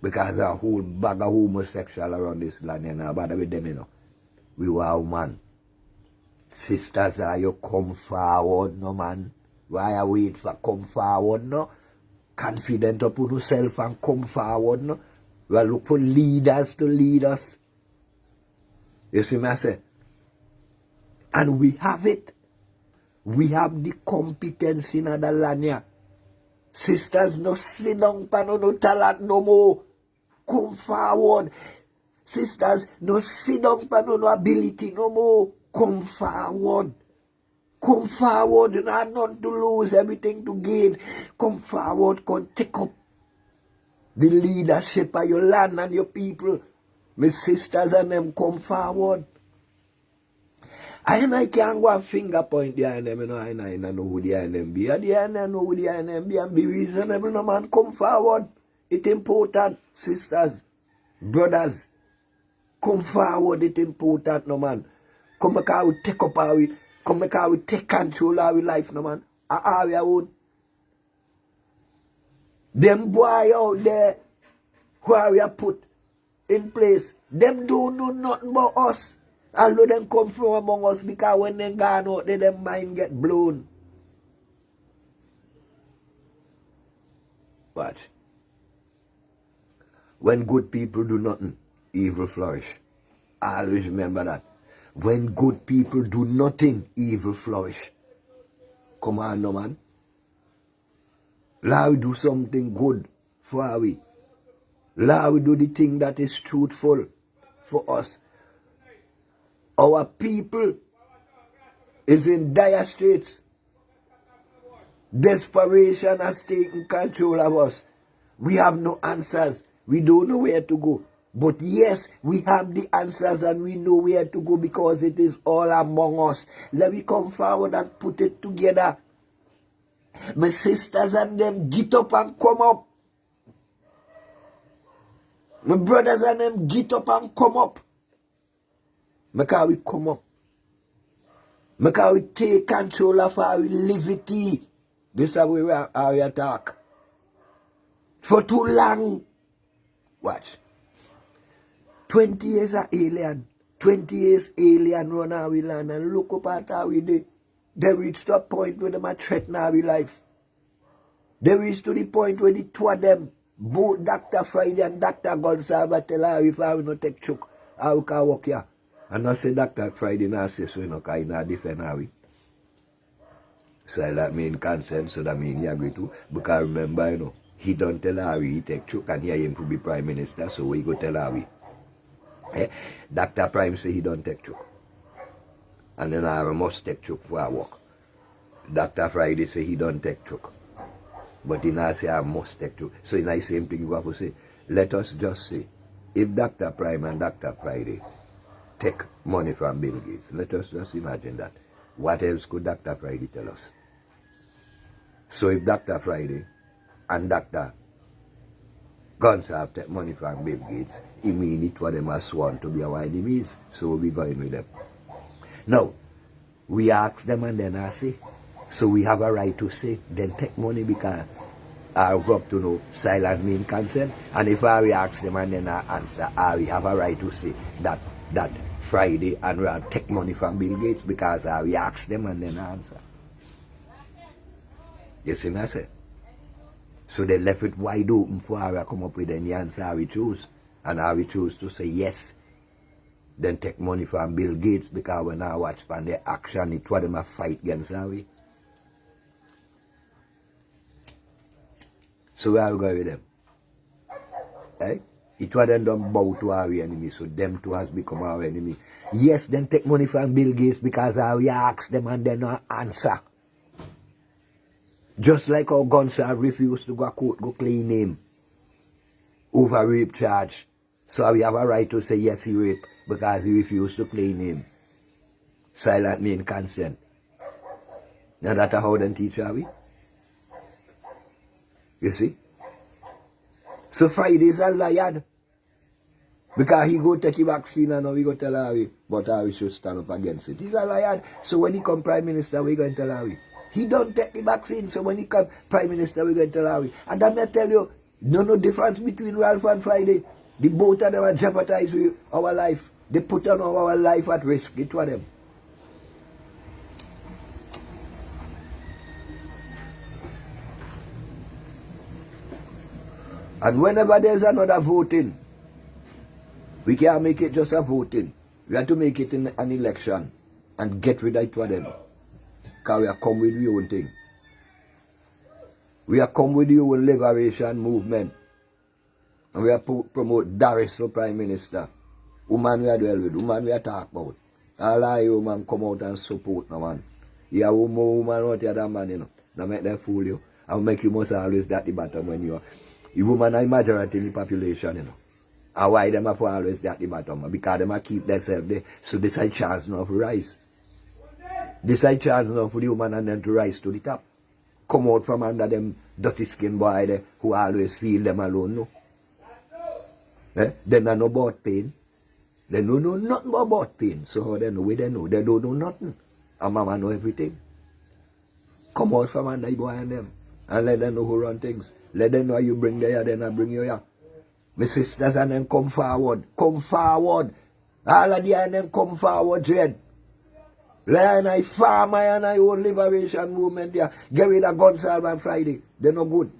Because a whole bag of homosexual around this land, you know, bother with them, you know. We were man. Sisters, you come forward, no man. Why you wait for come forward, no? Confident upon yourself and come forward, no? We look for leaders to lead us. You see me, I say? And we have it. We have the competence in the land here. Sisters, no sit down, no talent no more. Come forward. Sisters, no sit down, no ability no more. Come forward. Come forward. You have nothing to lose, everything to gain. Come forward, come take up the leadership of your land and your people. My sisters and them come forward. I can't go and finger point behind them, you know, I know who the them be. I know who the them be and be reasonable, no man, come forward. It's important, sisters, brothers, come forward, it's important, no man. Come make our take up our, come make our take control of our life, no man. We would. Them boy out there, who we are put in place, them don't know nothing about us. Although them come from among us because when they gone out there, them mind get blown. But when good people do nothing, evil flourish. Always remember that. When good people do nothing, evil flourish. Come on, no man. Let we do something good for we. Let we do the thing that is truthful for us. Our people is in dire straits. Desperation has taken control of us. We have no answers. We don't know where to go. But yes, we have the answers and we know where to go because it is all among us. Let me come forward and put it together. My sisters and them get up and come up. My brothers and them get up and come up. Make we come up. Make we take control of our liberty. This is how we attack. For too long. Watch. 20 years of alien. 20 years alien run our land and look up at how we did. They reached a point where they might threaten our life. They reached to the point where the two of them, both Dr. Friday and Dr. Gonsalva, tell her if I will not take choke, I will can walk here. And I say Dr. Friday now say so, you know, because he not defend how we. So that mean consent, so that mean he agree to. Because remember, you know, he don't tell her he take choke and he aim to be Prime Minister, so we go tell her we. Dr. Prime say he don't take choke. And then I must take choke for a walk. Dr. Friday say he don't take choke. But he now say I must take choke. So in the same thing you have to say, let us just say, if Dr. Prime and Dr. Friday take money from Bill Gates, let us just imagine that. What else could Dr. Friday tell us? So if Dr. Friday and Dr. Gonsalve take money from Bill Gates, he mean it what them are sworn to be our enemies. So we going with them. Now, we ask them and then I say, So we have a right to say, then take money because I go up to know silent mean consent. And if we ask them and then I answer, we have a right to say that Friday and we'll take money from Bill Gates because we ask them and then I answer. You see what I say? So they left it wide open for how we come up with any answer how we choose. And how we choose to say yes, then take money from Bill Gates because when I watch from their action, it was them a fight against how we. So where are we going with them? Eh? It was them done bow to our enemy, so them two has become our enemy. Yes, then take money from Bill Gates because we ask them and they not answer. Just like our Gonzalo refused to go court, go claim him over rape charge. So we have a right to say yes, he raped because he refused to claim him. Silent mean consent. Now that's how them teach we. You see? So Friday is a liar. Because he go take the vaccine and now we go tell Harry, but Harry should stand up against it. He's a liar. So when he come Prime Minister, we going to tell Harry. He don't take the vaccine, so when he come Prime Minister, we going to tell Harry. And I'm going to tell you, no difference between Ralph and Friday. The both of them are jeopardizing our life. They put on our life at risk. It was them. And whenever there's another voting, we can't make it just a voting. We have to make it in an election and get rid of it for them. Because we have come with the own thing. We have come with the own liberation movement. And we have promote Darius for Prime Minister. Woman we are dwell with, woman we are talk about. All of you woman come out and support no man. You have more woman out here than man, you know. Now make them fool you. And make you must always at the bottom when you are. The woman are majority in the population, you know. And why them have always at the bottom? Because them keep themselves there. So this is a chance now for rise. This is a chance now for the woman and them to rise to the top. Come out from under them dirty skin boy there who always feel them alone, no. They don't know about pain. They don't know nothing about pain. So how they know? They know. They don't know nothing. And mama know everything. Come out from under the boy and them. And let them know who run things. Let them know you bring them here, then I bring you here. My sisters and them come forward. Come forward. All of the and them come forward, Jed. Let I farmer and I own liberation movement here. Get rid of Gonzalo on Friday. They're no good.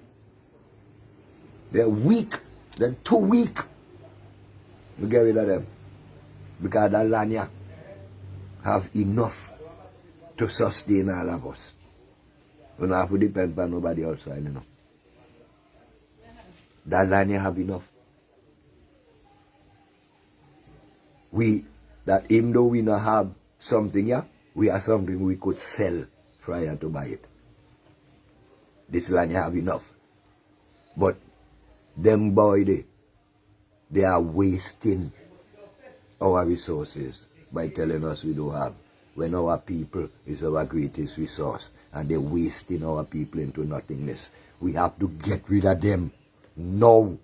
They're weak. They're too weak. We get rid of them. Because the land here have enough to sustain all of us. We don't have to depend on nobody outside, you know. That land here have enough. That even though we not have something here, we have something we could sell prior to buy it. This land here have enough. But them boy they are wasting our resources by telling us we don't have. When our people is our greatest resource and they're wasting our people into nothingness. We have to get rid of them. No.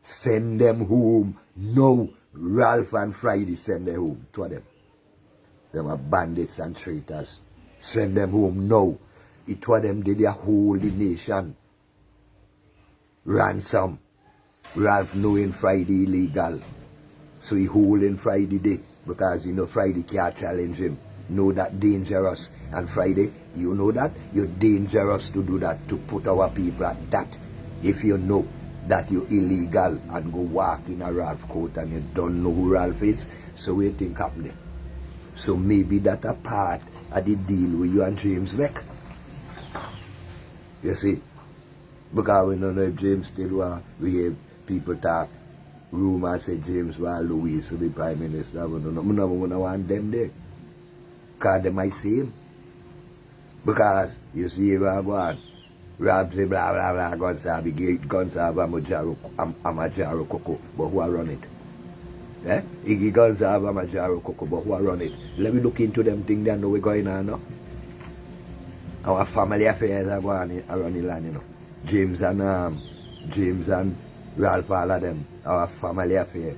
Send them home. No. Ralph and Friday send them home. Two of them. Them are bandits and traitors. Send them home. No. It was them did their whole nation. Ransom. Ralph knowing Friday illegal. So he holding Friday day. Because you know Friday can't challenge him. Know that dangerous. And Friday, you know that? You're dangerous to do that. To put our people at that. If you know that you're illegal and go walk in a Ralph coat and you don't know who Ralph is, so what you think happening? So maybe that a part of the deal with you and James Beck. You see? Because we don't know if James still want, we hear people talk, rumors say James want Louis to be Prime Minister. We don't want them there. Because they might see him. Because you see Rob one. Rob say blah blah blah Gonzalo Amajaro Coco, but who are run it? Iggy Gonzalo Amajaro Coco, but who are run it? Let me look into them things and know what's going on now. Our family affairs are going around the land, you know. James and Ralph, all of them, our family affair.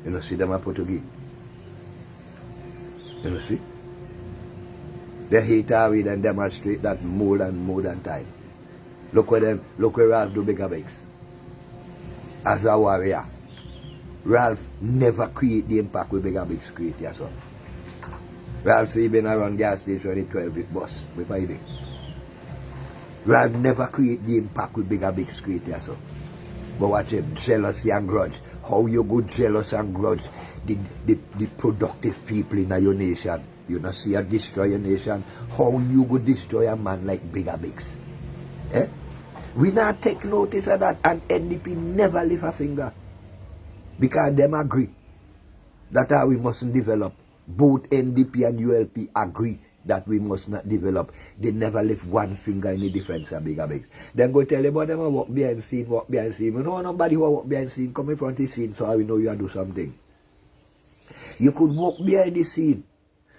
You know, see them are Portuguese. You know, see? The hate how we then demonstrate that more than time. Look where Ralph do bigger bigs. As a warrior, Ralph never create the impact with bigger bigs create your son. Ralph say he been around gas station with 12 bit bus. We find it. Ralph never create the impact with bigger bigs create your son. But watch him, jealousy and grudge. How you go jealous and grudge the productive people in your nation. You not see a destroy your nation. How you go destroy a man like bigger bigs? Eh? We not take notice of that, and NDP never lift a finger. Because them agree that how we mustn't develop. Both NDP and ULP agree that we must not develop. They never lift one finger in the defense of bigger bigs. Then go tell about them walk behind scene, walk behind scene. You know nobody who walk behind scene come in front of the scene, so we know you do something. You could walk behind the scene.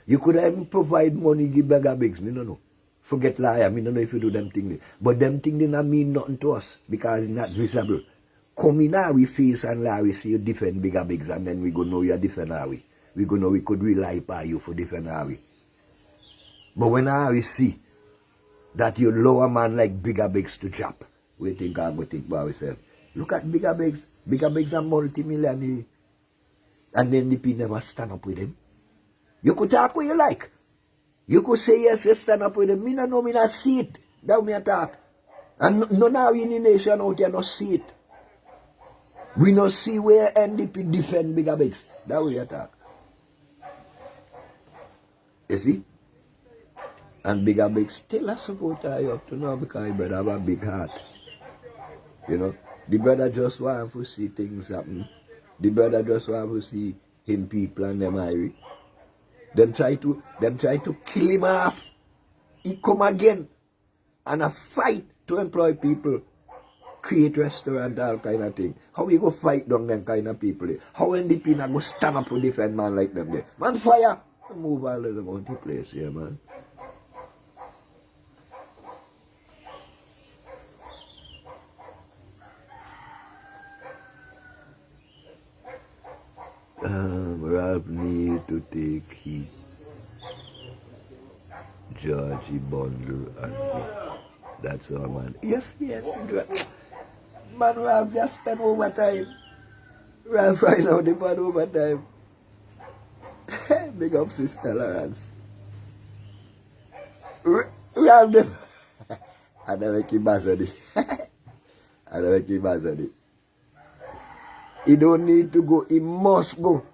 You could even provide money, give bigger bigs. Me no know. Forget liar. Me no know if you do them things. But them things they not mean nothing to us because it's not visible. Come in now, we face and lie, we see you defend bigger bigs, and then we go know you're defend how we. We go know we could rely upon you for defend how we. But when I see that you lower man like bigger bigs to drop, we think I go think about ourselves. Look at bigger bigs. Bigger bigs are multi-millionaire. And then the people never stand up with him. You could talk what you like. You could say yes, you stand up with him. Me no know, me not see it. That me talk. And no now in the nation out here no see it. We no see where NDP defend bigger bigs. That way you talk. You see? And bigger bigs still a supporter you up to now because brother have a big heart. You know? The brother just want to see things happen. The brother just want to see him people and them Irish. Them try to kill him off. He come again and a fight to employ people, create restaurant, all kind of thing. How we go fight down them kind of people? How NDP not go stand up to defend man like them there? Man fire! Move all of them out the place here, man. Ralph need to take his Georgie bundle and go. That's all, man. Yes. Man, Ralph just spend overtime. Ralph right now, they spend overtime. Big up Sister Lawrence. Ralph, them. I never keep buzzing. I never keep buzzing. He don't need to go, he must go.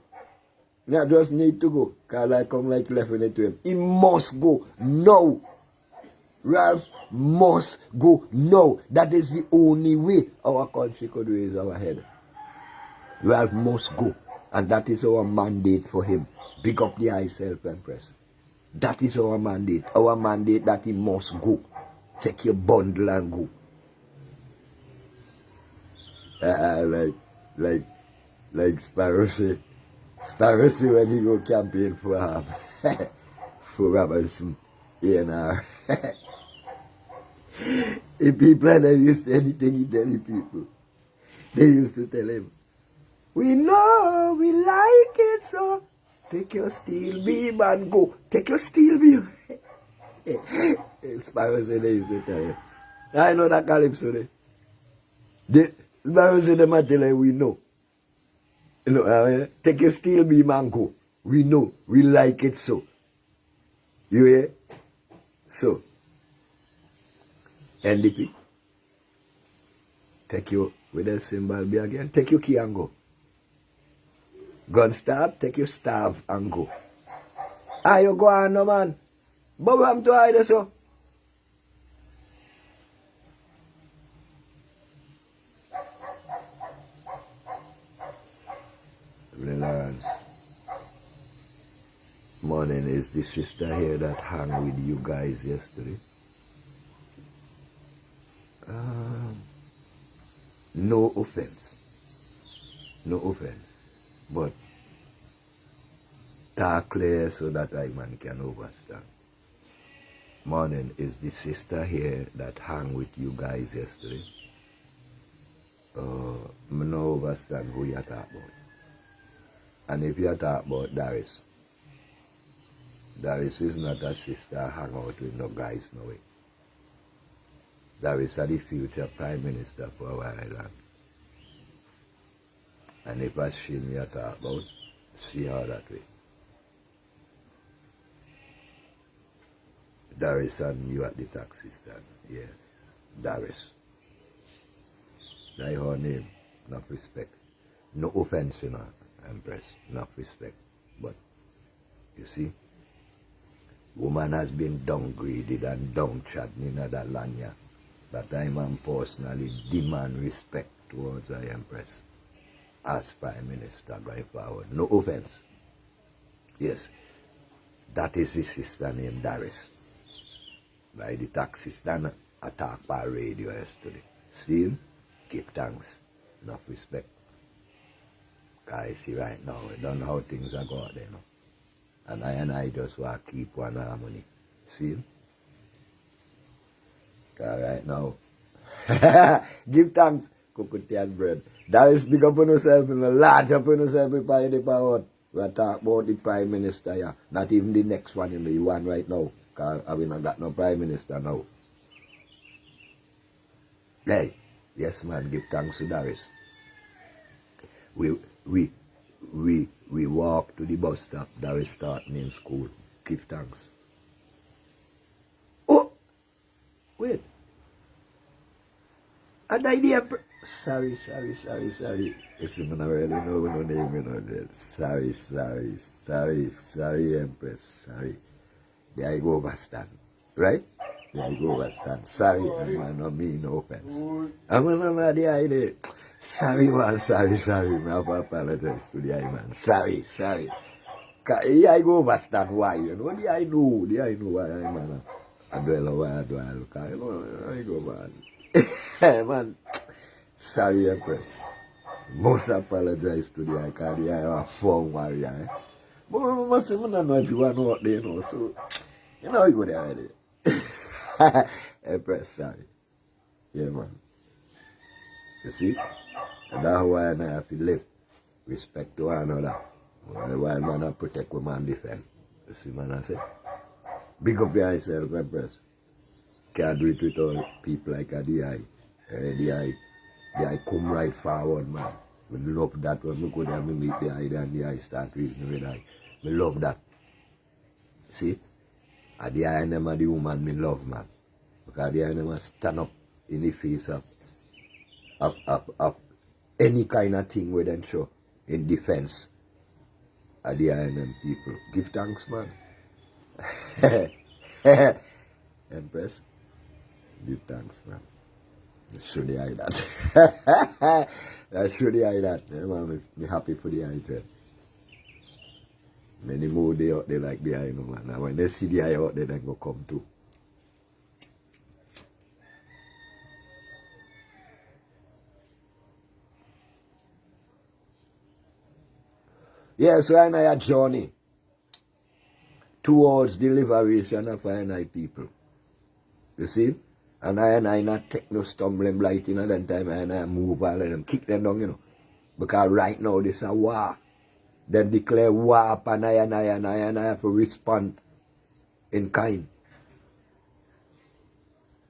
Not just need to go, because I come like left it to him. He must go now. Ralph must go now. That is the only way our country could raise our head. Ralph must go. And that is our mandate for him. Pick up the high self-impress. That is our mandate. Our mandate that he must go. Take your bundle and go. Like Sparrow say when he go campaign for for Robinson, ANR. The people that used to anything he tell the people, they used to tell him, we know, we like it, so take your steel beam and go. Take your steel beam. Sparrow say they used to tell him. I know that Calypso they. Sparrow say them a tell him, we know. You know, take your steel beam and go. We know. We like it so. You hear? So, NDP, take your, with the symbol be again, take your key and go. Gun stab, take your staff and go. Ah, you go on, no man. But I'm to hide so. Lawrence. Morning, is the sister here that hung with you guys yesterday? No offense. No offense. But talk clear so that I man can understand. Morning, is the sister here that hung with you guys yesterday? I no understand who you are talking about. And if you talk about Darius, Doris is not a sister hang out with no guys no way. Doris is the future Prime Minister for our island. And if I see me talk about, see her that way. Doris and you at the taxi stand. Yes. Doris. That's her name. Enough respect. No offense, you know, Empress. Enough respect. But, you see, woman has been downgraded and downtrodden in that land here. But I man personally demand respect towards the Empress as Prime Minister going forward. No offense. Yes. That is his sister named Doris. By the taxi stand attack by radio yesterday. See him? Give thanks. Enough respect. I see right now, I don't know how things are going there now. And I just want to keep one harmony. See him? Because right now, give thanks, cook and bread. That is big up on yourself and large up on yourself by the power. We talk about the Prime Minister here. Not even the next one in the one right now. Because I not got no Prime Minister now. Hey, yes man, give thanks to Doris. We walk to the bus stop. Doris starting in school. Give thanks. Oh! Wait. And I did sorry. Listen, I really know no name, you know. Sorry, Empress. Sorry. There I go overstand. Right? There I go overstand. Sorry, man, no mean no offense. I'm not the idea. Sorry, man, sorry. I have to apologize to the man. Sorry. Here I go overstand why, you know. The I know why I'm man. I do I look. I know, I go man. Man, sorry, Empress. Must apologize to the because the I have a phone warrior. Eh? But I must even know if you want out there, you know. So, you know, you go there already. Empress, sorry. Yeah, man. You see? And that's why I have to live. Respect to one another. Why man I protect what man defend. You see, man, I say? Big up yourself, Empress. Can't do it without people like the eye. The eye come right forward, man. We love that when we go there and meet the eye and the eye start reading with the eye. We love that. See? And the eye and them are the woman me love, man. Because the eye and them stand up in the face of any kind of thing with them show in defense of the eye and them people. Give thanks, man. Empress, give thanks, man. Show the eye that. Show the eye that. Yeah, man, me happy for the eye trend. Many more they out there like the eye, no man. And when they see the eye out there, they go come too. Yeah, so I know a journey towards the liberation of I people. You see? And I not take no stumbling blight, you know, then time I move all of them, kick them down, you know. Because right now this is a war. They declare war upon I have to respond in kind.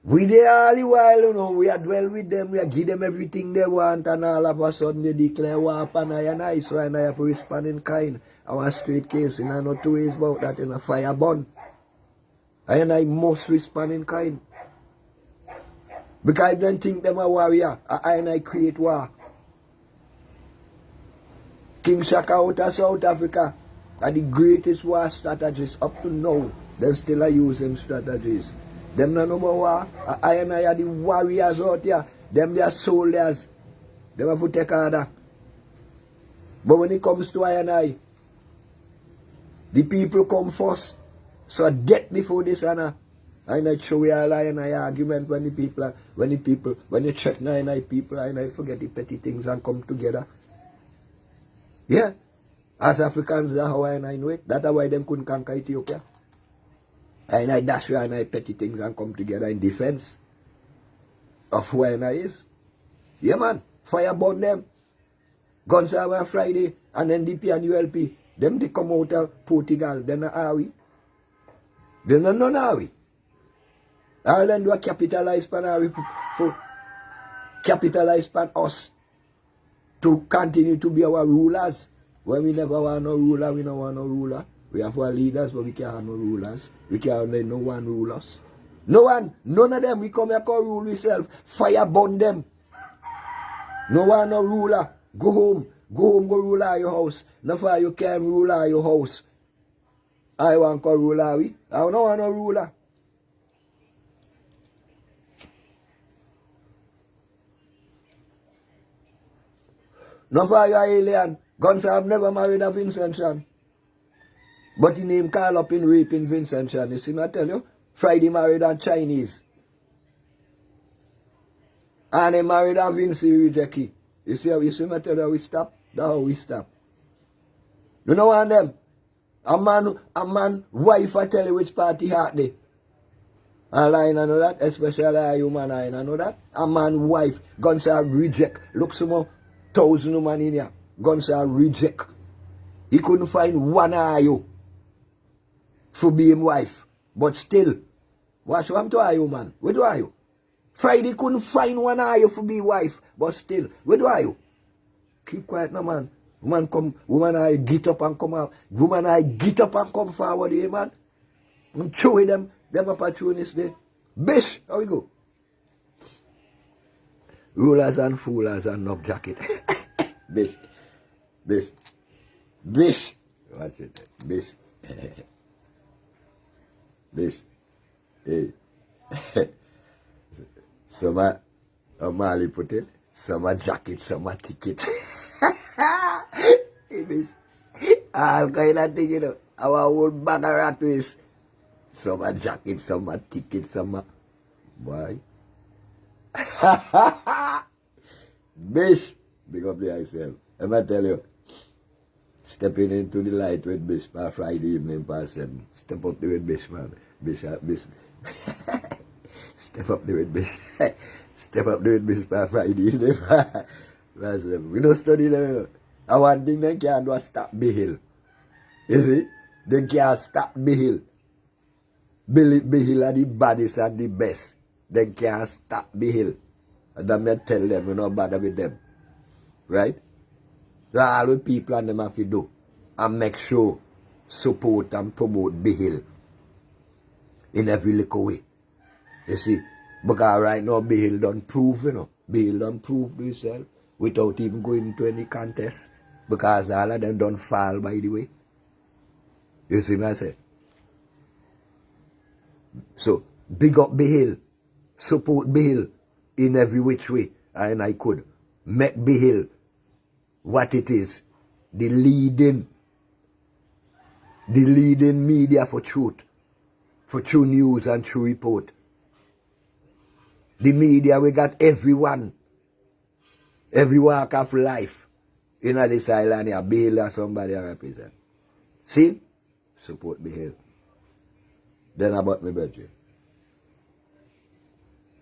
We there all the while, you know, we are dwell with them, we are give them everything they want, and all of a sudden they declare war upon I, so I have to respond in kind. Our straight case, you know, no two ways about that, in a fire burn. I must respond in kind. Because I don't think them a warrior, I create war. King Shaka out of South Africa are the greatest war strategists up to now. They still are using strategies. Them no number war. I are the warriors out here. Them they are soldiers. They have to take order. But when it comes to I, the people come first. So get before this honor. I not show we all I argument when you check I people, I forget the petty things and come together. Yeah. As Africans, that's how I know it. That's why them couldn't conquer Ethiopia. And I dash where I petty things and come together in defense of who I is. Yeah, man. Fire burn them. Guns are on Friday. And NDP and ULP. Them they come out of Portugal. Then are we? They don't know now. Ireland do capitalize on for capitalize on us to continue to be our rulers. When we never want no ruler, we don't want no ruler. We have our leaders, but we can't have no rulers. We can't let no one rule us. No one, none of them. We come here to rule ourselves. Fire burn them. No one no ruler. Go home, go rule out your house. No fire you can't rule out your house. I want to rule out we. I don't want no ruler. No fire you alien. Guns have never married a Vincent Chan. But he name call up in raping Vincent Chan. You see me I tell you? Friday married a Chinese. And they married a Vinci Rejeki. You see me I tell you we stop? That's how we stop. You know one them? A man wife I tell you which party heart they. And I know that, especially a human I know that. A man wife, guns are reject. Look some more 1,000 women in here. Guns are reject. He couldn't find one of you for being wife. But still, watch what I'm to you, man. Where do are you? Friday couldn't find one of you for be wife. But still, where do are you? Keep quiet now, man. Woman I get up and come out. Woman I get up and come forward here, man. And show them opportunities there. Bish, how we go? Rulers and foolers and knock jacket. Bish. Watch it. Bish. Bish. Hey. Some Mali put it. Some jacket, some ticket. Hey, Bish. All kind of thing, you know. Our old bag of rat waste. Some jacket, some ticket, some. Boy. Bish. Big up the yourself. Let me tell you. Stepping into the light with Bish by Friday evening past 7. Step up there with Bish, man. Bish. Step up there with Bish. Step up there with Bish by Friday evening past 7. We don't study them, you know. And one thing they can't do is stop Bihill. You see? They can't stop Bihill. Bihill are the baddest and the best. They can't stop Bihill. And then I tell them, you know, bother with them. Right? So all the people and them have to do. And make sure, support and promote Bihill. In every little way. You see? Because right now, Bihill don't prove, you know. Bihill don't prove to himself without even going into any contest. Because all of them don't fall, by the way. You see what I say? So, big up Bihill. Support Bihill in every which way. And I could make Bihill what it is. The leading media for truth. For true news and true report. The media, we got everyone. Every walk of life. In this island here, Bihill or somebody I represent. See? Support Bihill. Then about my budget.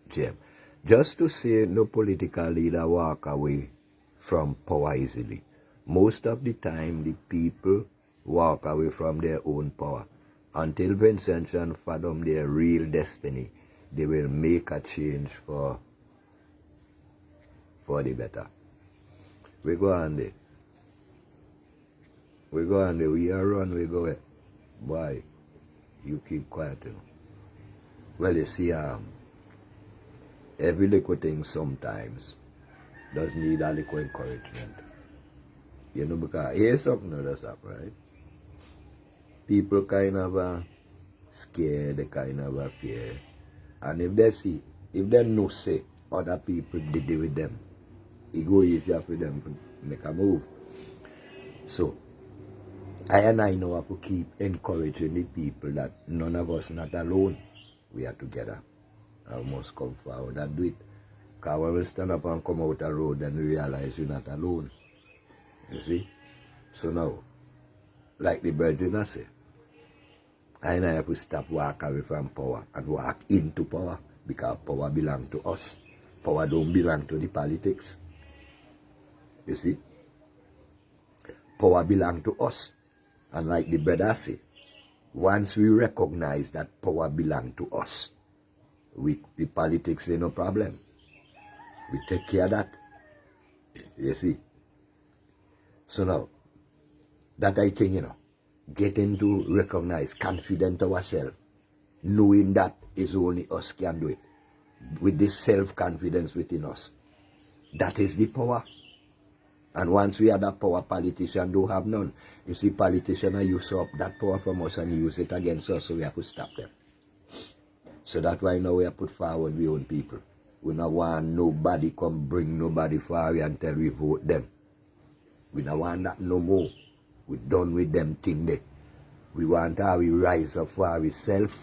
Jim. Just to say no political leader walk away from power easily. Most of the time the people walk away from their own power. Until Vincent Chan fathom their real destiny, they will make a change for the better. We go on there. We are run, we go. Boy, you keep quiet, you know. Well, you see, every little thing sometimes does need a little encouragement. You know, because here's something that's up, right? People kind of scared, they kind of fear. And if they know say other people did it with them, it go easier for them to make a move. So, I know I have to keep encouraging the people that none of us not alone. We are together. I must come forward and do it. Because when we stand up and come out the road, then we realize we're not alone. You see? So now, like the brethren I say, I have to stop walk away from power and walk into power. Because power belongs to us. Power don't belong to the politics. You see? Power belongs to us. And like the brother say, Once we recognize that power belongs to us, the politics ain't no problem. We take care of that. You see? So now, that I think, getting to recognize, confident ourselves, knowing that is only us can do it, with this self-confidence within us. That is the power. And once we have that power, politicians don't have none. You see, politicians are use up that power from us and use it against us, so we have to stop them. So that's why now we have put forward we own people. We don't want nobody come bring nobody forward until we vote them. We don't want that no more. We're done with them thing there. We want how we rise up for ourselves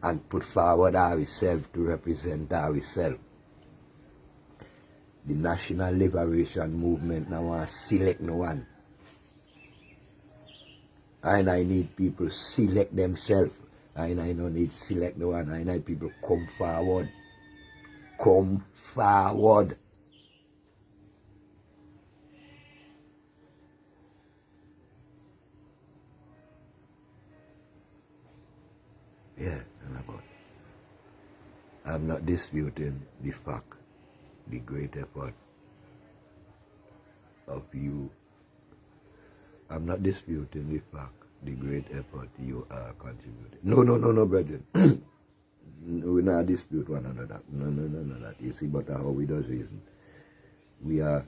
and put forward ourselves to represent ourselves. The National Liberation Movement now want to select no one. And I need people select themselves. And I don't need select no one. I need people come forward. Come forward. Yeah, and about. I'm not disputing the fact, the great effort of you. I'm not disputing the fact, the great effort you are contributing. No, brethren. We not dispute one another. No, that. You see, but how we does reason. We are,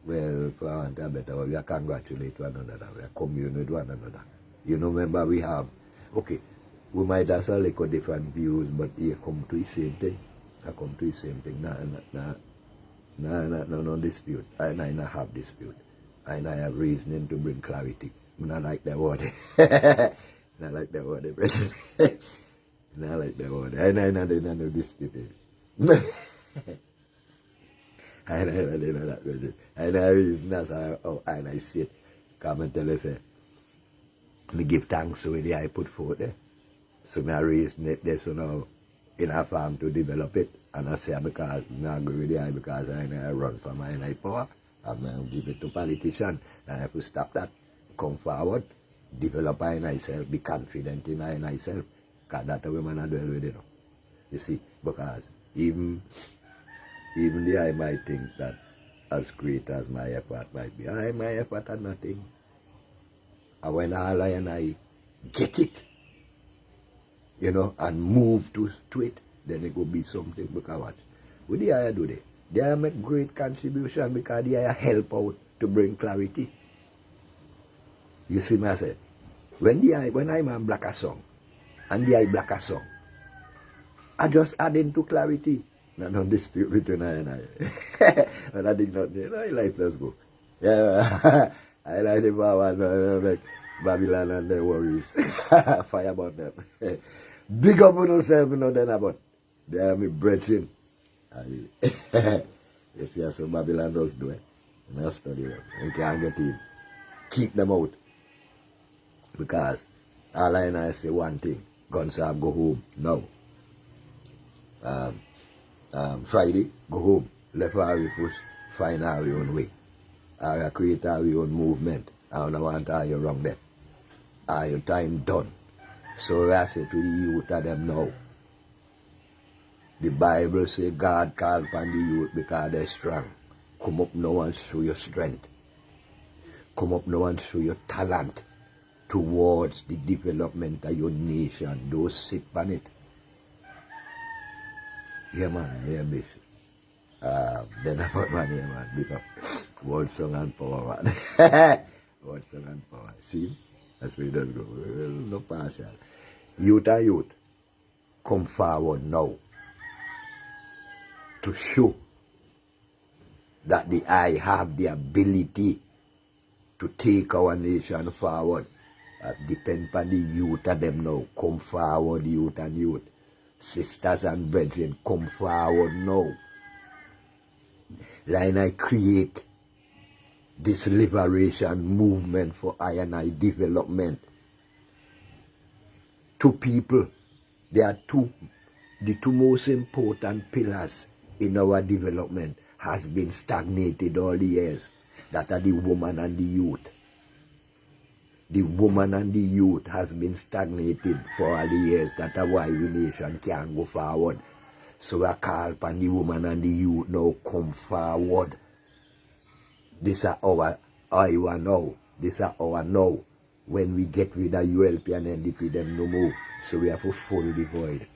well, for want a better word, we are congratulate one another. We are commune with one another. You know, remember we have, okay, we might have a little different views, but you come to the same thing. I come to the same thing. No dispute. I not have dispute. I have reasoning to bring clarity. I not like that word. Not like that word, brethren. Not like that word. I no dispute. I know that, brethren. I know reason that's how I see it. Come and tell us, me give thanks to the I put forth there. So I reason it there, so now in a farm to develop it. And I say because I agree with the eye because I run for my power. I'm going to give it to politicians. And I have to stop that. Come forward. Develop I myself. Be confident in I myself. Because that's the way man I do with it. You see, because even the I might think that as great as my effort might be, my effort are nothing. And when all I get it, and move to it, then it will be something. Because what? What the I do there? They make great contribution because they help out to bring clarity. You see me I say, when I'm on black a song, and the I black a song, I just add into clarity. No dispute between I and I. But I did not know. I like let's go. Yeah, I like the power like Babylon and their worries. Fire about them. Big up on yourself, then about. They are me brethren. You see, so Babylon does do it. And I study them. You can't get in. Keep them out. Because all I say one thing. Guns have go home now. Friday, go home. Left our first, find our own way. I create our own movement. I don't want all you wrong there. All your time done. So I say to the youth of them now. The Bible say God called upon the youth because they're strong. Come up now and show your strength. Come up now and show your talent towards the development of your nation. Don't sit on it. Yeah, man, yeah, bishop. Then about man, yeah, man, because word song and power, man. Word song and power. See? That's where it does go. Well, no partial. Youth, come forward now to show that I have the ability to take our nation forward. Depend on the youth of them now. Come forward, youth and youth. Sisters and brethren, come forward now. Then I create this liberation movement for I and I development. Two people, there are the two most important pillars in our development has been stagnated all the years. that are the woman and the youth. The woman and the youth has been stagnated for all the years. That's why we nation can't go forward. So we call upon the woman and the youth now come forward. This is our Iowa now. This is our now. When we get rid of ULP and NDP, them no more. So we have to fill the void.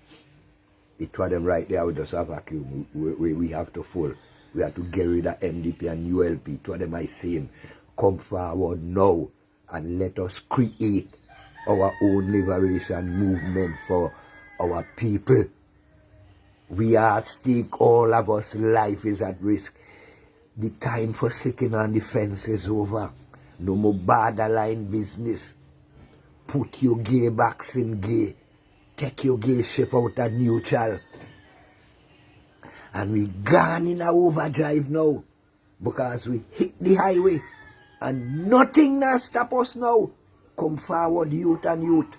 It was them right there with us a vacuum. We have to full. We have to get rid of NDP and ULP. It was them I saying, come forward now and let us create our own liberation movement for our people. We are at stake, all of us, life is at risk. The time for sitting on the fence is over. No more borderline business. Put your gay backs in gay. Take your gay ship out of neutral. And we gone in a overdrive now. Because we hit the highway. And nothing now stop us now. Come forward, youth and youth.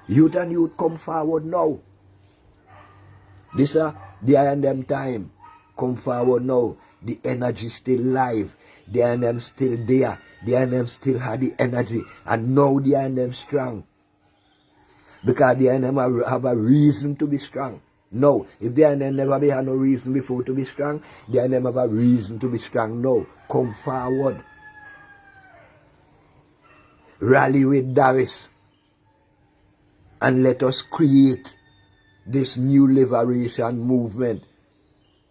Youth and youth, come forward now. This is the I&M time. Come forward now. The energy still live. The I&M still there. The I&M still had the energy. And now the I&M strong. Because the I&M have a reason to be strong. No, if the I&M never had no reason before to be strong, the I&M have a reason to be strong now. Come forward. Rally with Darius. And let us create this new liberation movement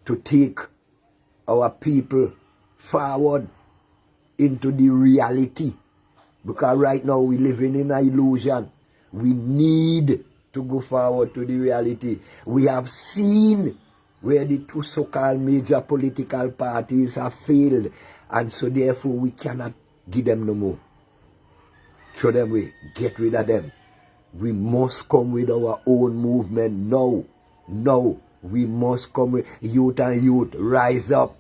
to take our people forward into the reality. Because right now we're living in an illusion. We need to go forward to the reality. We have seen where the two so-called major political parties have failed, and so therefore we cannot give them no more. Throw them away. Get rid of them. We must come with our own movement now. Now. We must come with youth and youth. Rise up.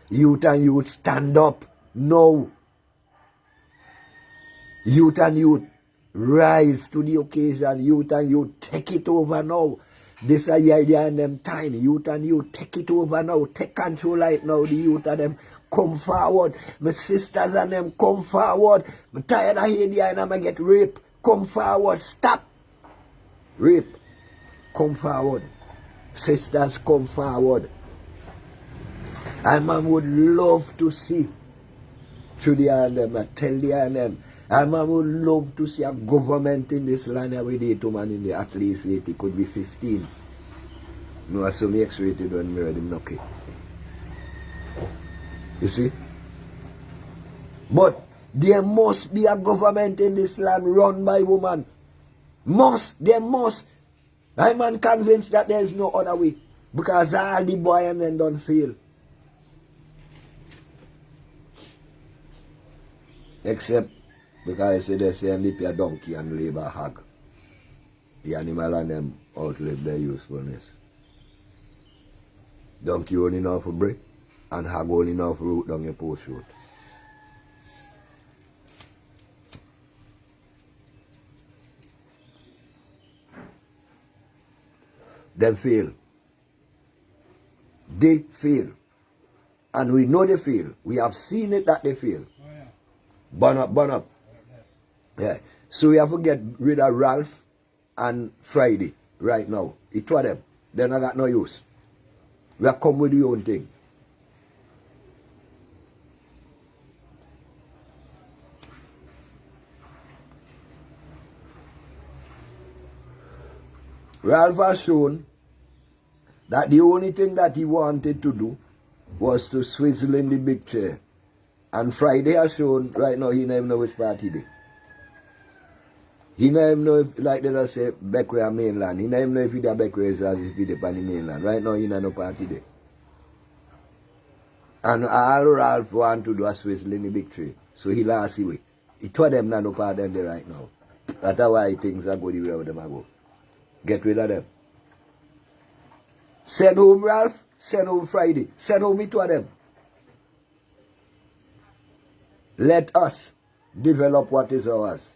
Youth and youth, stand up. No. Youth and youth, rise to the occasion. Youth and youth, take it over now. This is the idea in them time. Youth and youth, take it over now. Take control right now. The youth and them, come forward. My sisters and them, come forward. I'm tired of hearing the and I'm going to get raped. Come forward. Stop. Rape. Come forward. Sisters, come forward. And man would love to see through the I&M, I tell the I&M, and man would love to see a government in this land every day to man in the at least 8, it could be 15. No, I saw me X-rated when me ready knock it. You see? But there must be a government in this land run by women. There must. I'm convinced that there is no other way. Because all the boy and then don't fail. Except because they say NDP a donkey and Labour hog. The animal and them outlive their usefulness. Donkey only know for break and hog only know for root down your post road. Them fail. They fail. And we know they fail. We have seen it that they fail. Burn up, burn up. Yeah. So we have to get rid of Ralph and Friday right now. It was them. They not got no use. We have come with the own thing. Ralph has shown that the only thing that he wanted to do was to swizzle in the big chair. And Friday has shown, right now, he never know which party they. He never know if, like they just say, Beckway or mainland. He never know if he's a Beckway or if he's on the mainland. Right now, he never no party there. And all Ralph want to do is swizzle in the big tree. So he lost the way. He told them not no party there right now. That's why things are going the way them go. Get rid of them. Send home Ralph, send home Friday, send home each of them. Let us develop what is ours.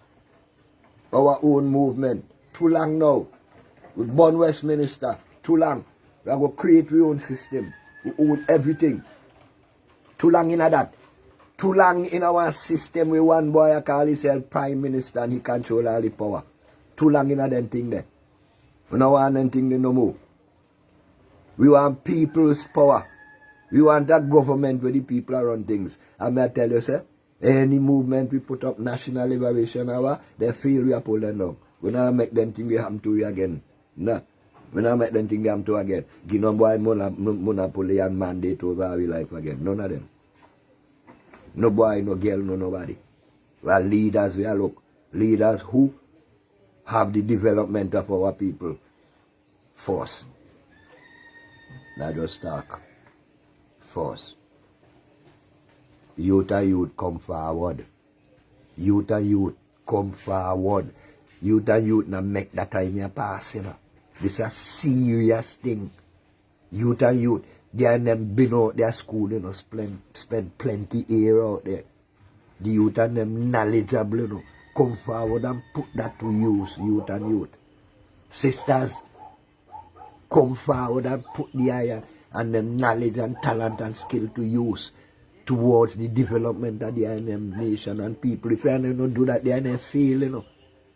Our own movement. Too long now. We born Westminster. Too long. We are going to create our own system. We own everything. Too long in that. Too long in our system with one boy I call himself Prime Minister and he control all the power. Too long in that thing there. We don't want anything there no more. We want people's power. We want that government where the people are run things. And I tell you, sir, any movement we put up National Liberation Hour, they feel we are pulling down. We don't make them think we happen to you again. No. We don't make them think they happen to again. Give no boy monopoly and mandate over our life again. None of them. No boy, no girl, no nobody. We are leaders, we are look. Leaders who have the development of our people first. Not just talk. First. Youth and youth come forward. Youth and youth come forward. Youth and youth now make that time you pass, you know. This is a serious thing. Youth and youth, they and them been out their school, you know, spend plenty year out there. The youth and them knowledgeable, you know, come forward and put that to use, youth and youth. Sisters, come forward and put the iron and them knowledge and talent and skill to use towards the development of the INM nation and people. If you don't do that, the INM fail, you know.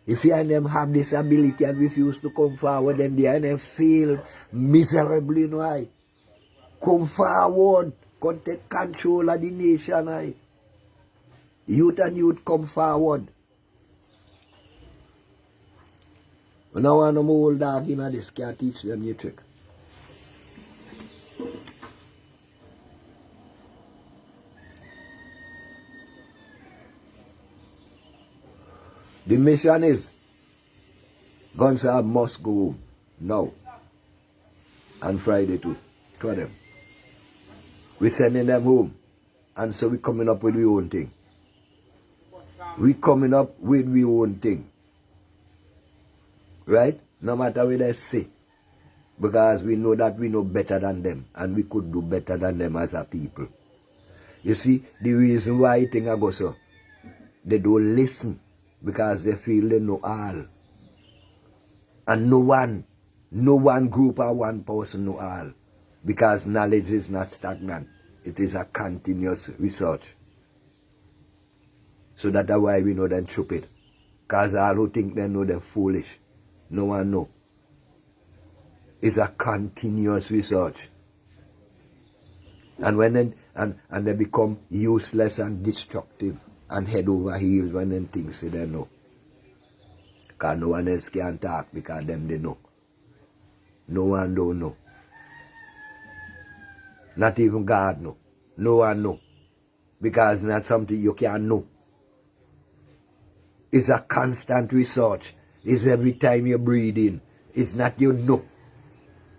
If you and them have this ability and refuse to come forward, then the INM fail miserably, you know. I come forward, come take control of the nation. I youth and youth come forward. We don't want no more old dog in this, can't teach them new trick. The mission is Gonzalo must go home now and Friday too. Two of them. We're sending them home and so we're coming up with our own thing. We're coming up with our own thing. Right? No matter what they say. Because we know that we know better than them and we could do better than them as a people. You see, the reason why things go so, they don't listen. Because they feel they know all. And no one group or one person know all. Because knowledge is not stagnant. It is a continuous research. So that's why we know them stupid. Because all who think they know they're foolish. No one know. It's a continuous research. And when they become useless and destructive. And head over heels when them things say they know. Because no one else can talk because them they know. No one don't know. Not even God know. No one know. Because it's not something you can know. It's a constant research. It's every time you breathe in. It's not you know.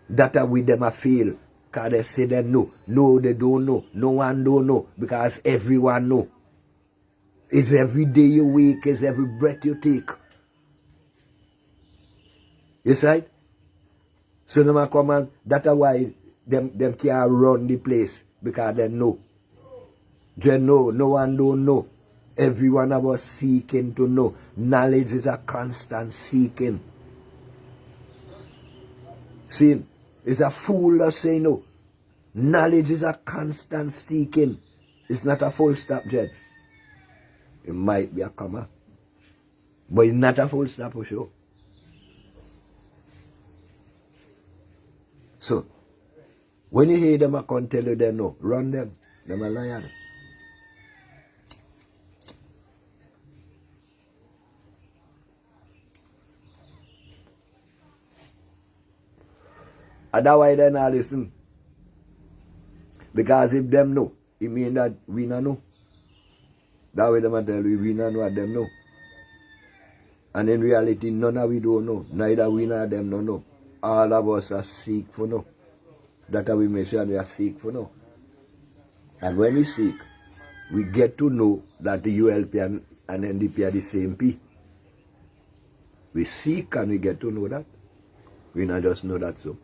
That with them I feel. Because they say they know. No, they don't know. No one don't know. Because everyone know. It's every day you wake, it's every breath you take. You see? So no man come and that's why them can't run the place. Because they know. They know. No one don't know. Every one of us seeking to know. Knowledge is a constant seeking. See? It's a fool that say no. Knowledge is a constant seeking. It's not a full stop, Jed. It might be a comma. But it's not a full stop for sure. So, when you hear them, I can't tell you they know. Run them. Them a liar. Otherwise they not listen. Because if them know, it means that we not know. That way them tell we not know what them know. And in reality, none of we don't know. Neither we nor them don't know. All of us are seek for know. That's how we make sure we are seek for know. And when we seek, we get to know that the ULP and NDP are the same P. We seek and we get to know that. We not just know that so.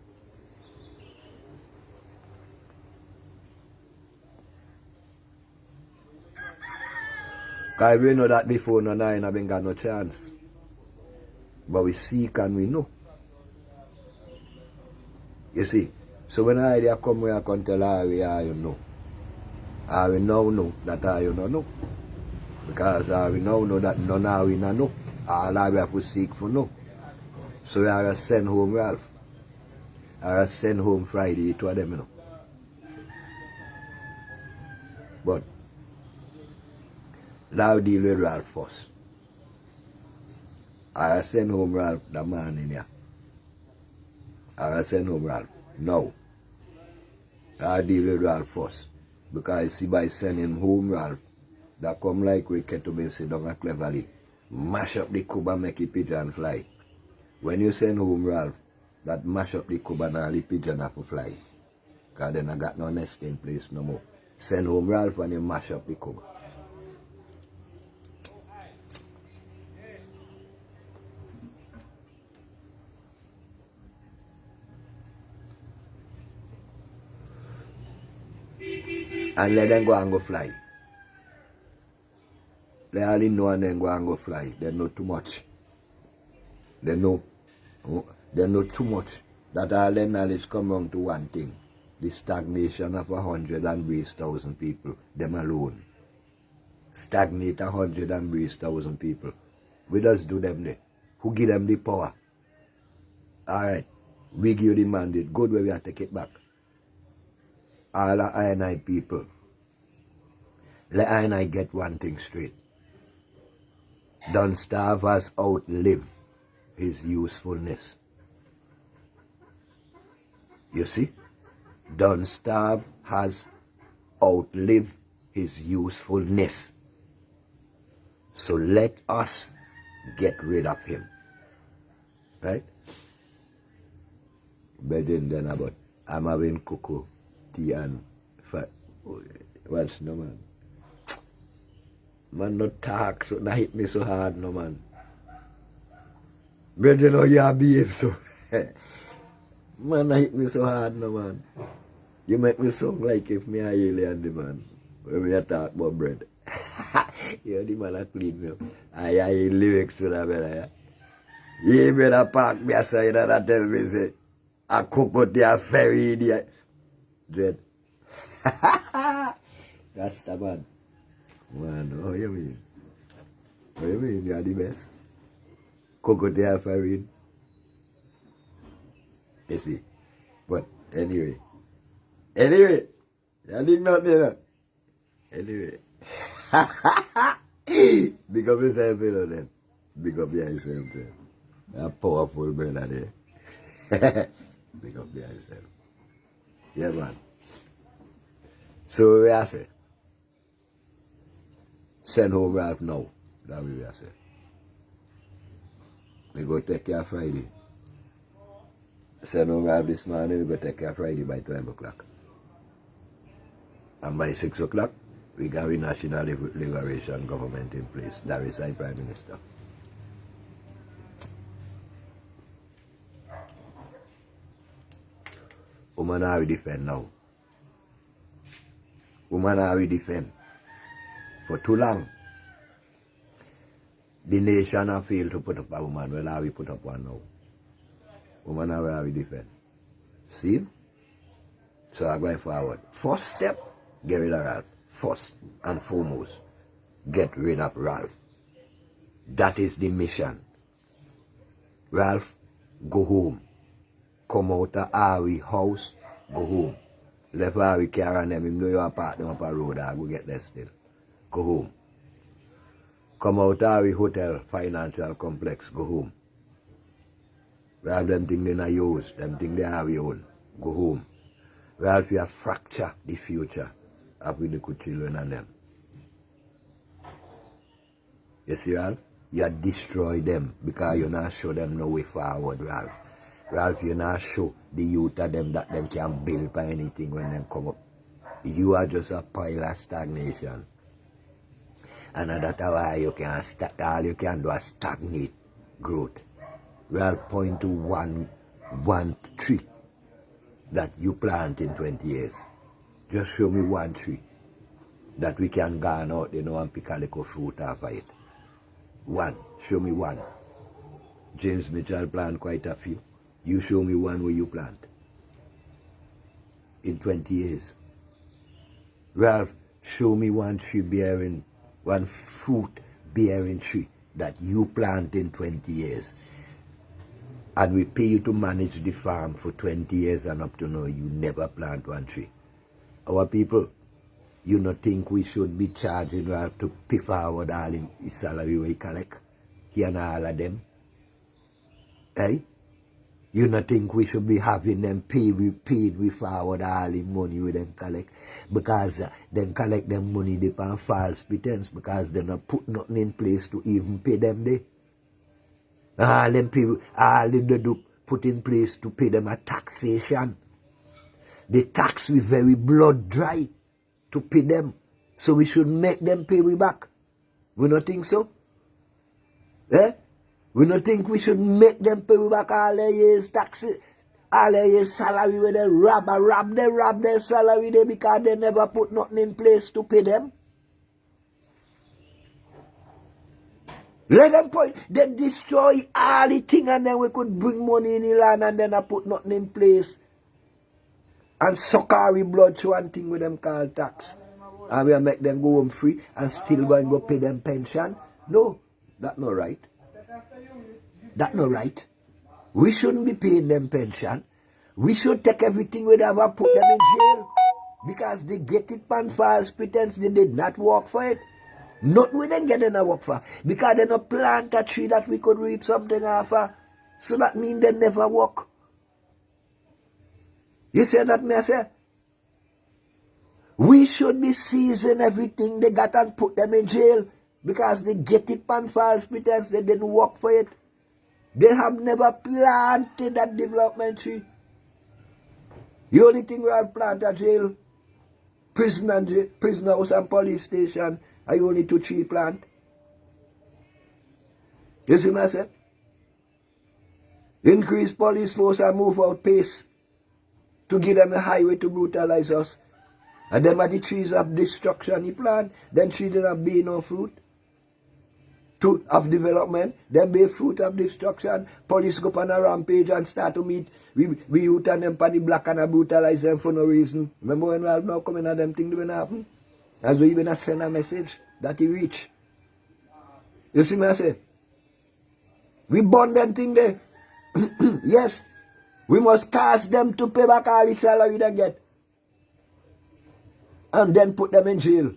Because we know that before, no nine haven't got no chance. But we seek and we know. You see? So when I come where I can tell her we are, you know. I will now know that I you know. Because we now know that none of we know. All I have to seek for no. So we are send home Ralph. I send home Friday to them, you know. But now deal with Ralph first. I send home Ralph the man in here. I send home Ralph. No. I deal with Ralph first. Because I see by sending home Ralph, that come like we get to be sit down cleverly. Mash up the cube and make it pigeon fly. When you send home Ralph, that mash up the cube and all the pigeon have to fly. Because then I got no nesting place no more. Send home Ralph and you mash up the cube. And let them go and go fly. They only know and then go and go fly. They know too much. They know too much. That all their knowledge come down to one thing. The stagnation of 100,000 people. Them alone. Stagnate 100,000 people. We just do them there. Who give them the power? Alright. We give the mandate. Good way we have to take it back. All the I people. Let I get one thing straight. Don't starve has outlived his usefulness. You see? Don't starve has outlived his usefulness. So let us get rid of him. Right? Better than about I'm having cocoa, tea and fat. What's no man? Man not talk so not hit me so hard no man. Better know you behave so. Man not hit me so hard no man. You make me sound like if me a alien the man. When we talk about bread. You the man a clean me up. I lyrics to that better, yeah. You better park me aside and tell me say a cocoa there very idiot. Dread. That's the man. Man, how you mean? How you mean you are the best? Cocoa there very. You see. But anyway. I did not do that. Anyway. Big up yourself, you know, then. Big up yourself, then. A powerful brother there. Big up yourself. Yeah, man. So, we are saying, send home Ralph now. That's what we are saying. We go take care of Friday. Send home Ralph this morning, we go take care of Friday by 12 o'clock. And by 6 o'clock, we got a national liberation government in place. That is our Prime Minister. Woman are we defend now. Woman are we defend. For too long, the nation have failed to put up a woman. Well, how we put up one now. Woman are we defend. See? So I'm going forward. First step, get rid of Ralph. First and foremost, get rid of Ralph. That is the mission. Ralph, go home. Come out of our house, go home. Left our car and them, him know your apartment up a road, I go get there still. Go home. Come out of our hotel, financial complex, go home. Ralph, them things they not use, them things they have your own. Go home. Ralph, you have fractured the future of the good children and them. You see, Ralph? You have destroyed them because you not show them no way forward, Ralph. Ralph, you not show the youth of them that them can build by anything when them come up. You are just a pile of stagnation. And that's why you can all you can do is stagnate growth. Ralph, point to one tree that you plant in 20 years. Just show me one tree that we can garner out, you know, and pick a little fruit off of it. One. Show me one. James Mitchell plant quite a few. You show me one where you plant in 20 years. Ralph, show me one fruit bearing tree that you plant in 20 years. And we pay you to manage the farm for 20 years and up to now you never plant one tree. Our people, you not think we should be charging to pay forward all the salary we collect? Here and all of them. Eh? You not think we should be having them paid we forward all the money we them collect? Because them collect them money upon false pretense because they not put nothing in place to even pay them there. All them people, all they do put in place to pay them a taxation. The tax we very blood dry to pay them. So we should make them pay we back. We not think so? Eh? We not think we should make them pay we back all their years taxes, all their years salary where they rob their salary there because they never put nothing in place to pay them. Let them point, they destroy all the thing and then we could bring money in the land and then I put nothing in place. And suck our blood to one thing with them called tax. And we'll make them go home free and still go and go pay them pension. No, that's not right. That's not right. We shouldn't be paying them pension. We should take everything we have and put them in jail. Because they get it on false pretense. They did not work for it. Nothing we didn't get in a work for. Because they don't plant a tree that we could reap something off of. So that means they never work. You say that, me I say? We should be seizing everything they got and put them in jail. Because they get it on false pretense. They didn't work for it. They have never planted that development tree. The only thing we have planted jail, prison house and police station, are only 2 tree plant. You see what I say? Increase police force and move out pace to give them a highway to brutalize us. And them are the trees of destruction he plant. Then trees that have been no fruit of development. Then bear fruit of destruction. Police go on a rampage and start to meet. We youth and them for the black and brutalize them for no reason. Remember when we have now coming at them things doing happen? As we even send a message that he reach. You see me I say? We burn them thing there. Yes. We must cast them to pay back all the salary they get. And then put them in jail.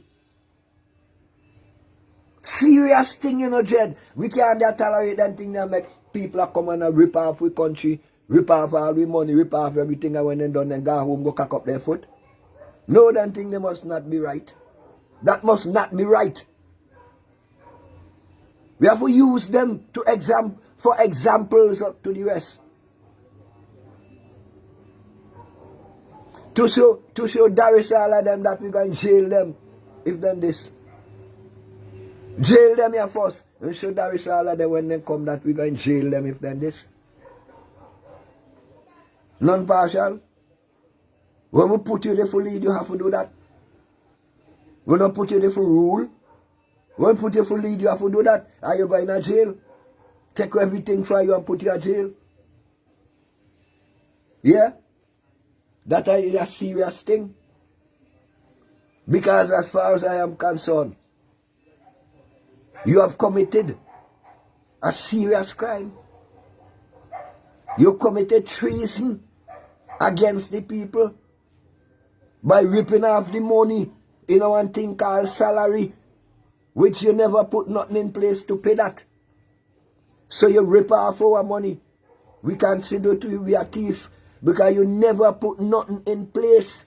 Serious thing, you know, Jed. We can't tolerate them thing that make people come and rip off our country, rip off all the money, rip off everything, and when they done, then go home, go cock up their foot. No, that thing they must not be right. That must not be right. We have to use them for examples to the rest. To show Darius all of them that we going to jail them if then this. Jail them here first. And show Darius all of them when they come that we going to jail them if then this. Non-partial. When we put you there for lead, you have to do that. When we put you there for rule, when we put you for lead, you have to do that. Are you going to jail? Take everything from you and put you in jail. Yeah? That is a serious thing. Because as far as I am concerned, you have committed a serious crime. You committed treason against the people by ripping off the money in one thing called salary, which you never put nothing in place to pay that. So you rip off our money. We consider you to be a thief because you never put nothing in place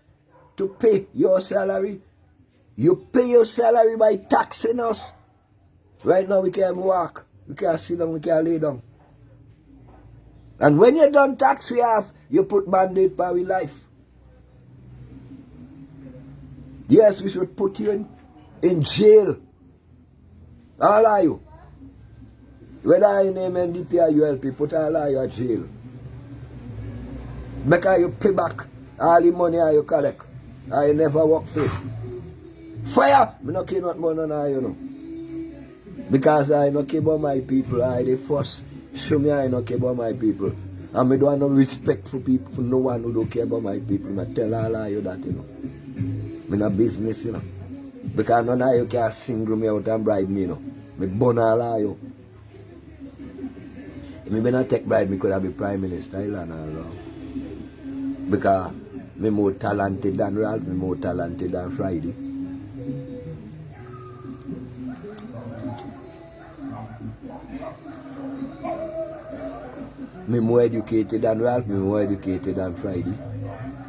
to pay your salary. You pay your salary by taxing us. Right now we can't walk, we can't sit down, we can't lay down. And when you done tax we have, you put mandate by your life. Yes, we should put you in jail. All of you. Whether you name NDP or ULP, put all of you in jail. Make you pay back all the money you collect. I never work for it. Fire! I don't care not more than you know. Because I don't care about my people. I the first show me I don't care about my people. And I don't have no respect for people, for no one who don't care about my people. I tell all of you that, you know. I'm in a business, you know. Because none of you can single me out and bribe me, you know. Me burn all of you. If me not take bribe, me could have been Prime Minister, and all. Because me more talented than Ralph, me more talented than Friday. Me more educated than Ralph, me more educated than Friday.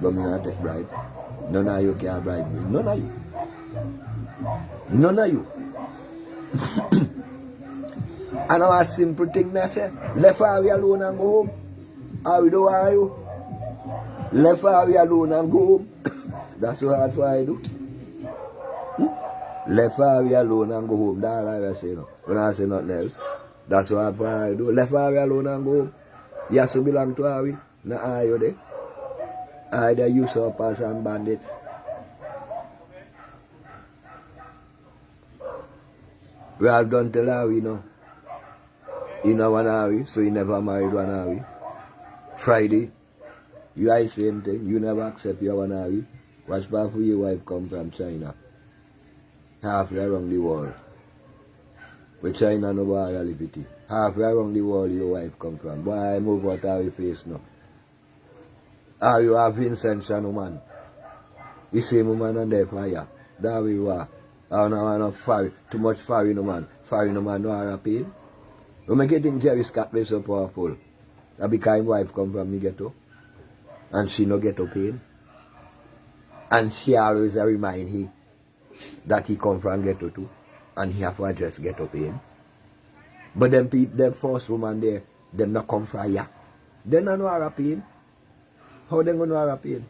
But me not take bribe. None of you can bribe me. None of you. None of you. And now a simple thing I say, left Harvey alone and go home. Harvey, do are you? Left Harvey alone and go home. That's so hard for I do. Left Harvey alone and go home. That's all I say, you know. When I say nothing else. That's so hard for I do. Left Harvey alone and go home. You have to belong to Harvey. Not are you there? I the usurpers and bandits. We have done tell Harvey now. You know one Harvey, so you never married one Harvey. Friday, you are the same thing. You never accept your one Harvey. Watch part for your wife come from China. Halfway around the world. With China no royalty. Halfway around the world your wife come from. Boy, move out of your face now. Are you have Vincent Shanoman? The same woman and there for you. That way you are. I don't want to too much foreign no man. Foreign no man no have pain. When I get in Jerry Scott is so powerful. That because his wife come from the ghetto. And she no ghetto pain. And she always remind him that he come from ghetto too. And he have to address ghetto pain. But them people, them first woman there, them not come from ya. They don't know have pain. How they gonna have pain?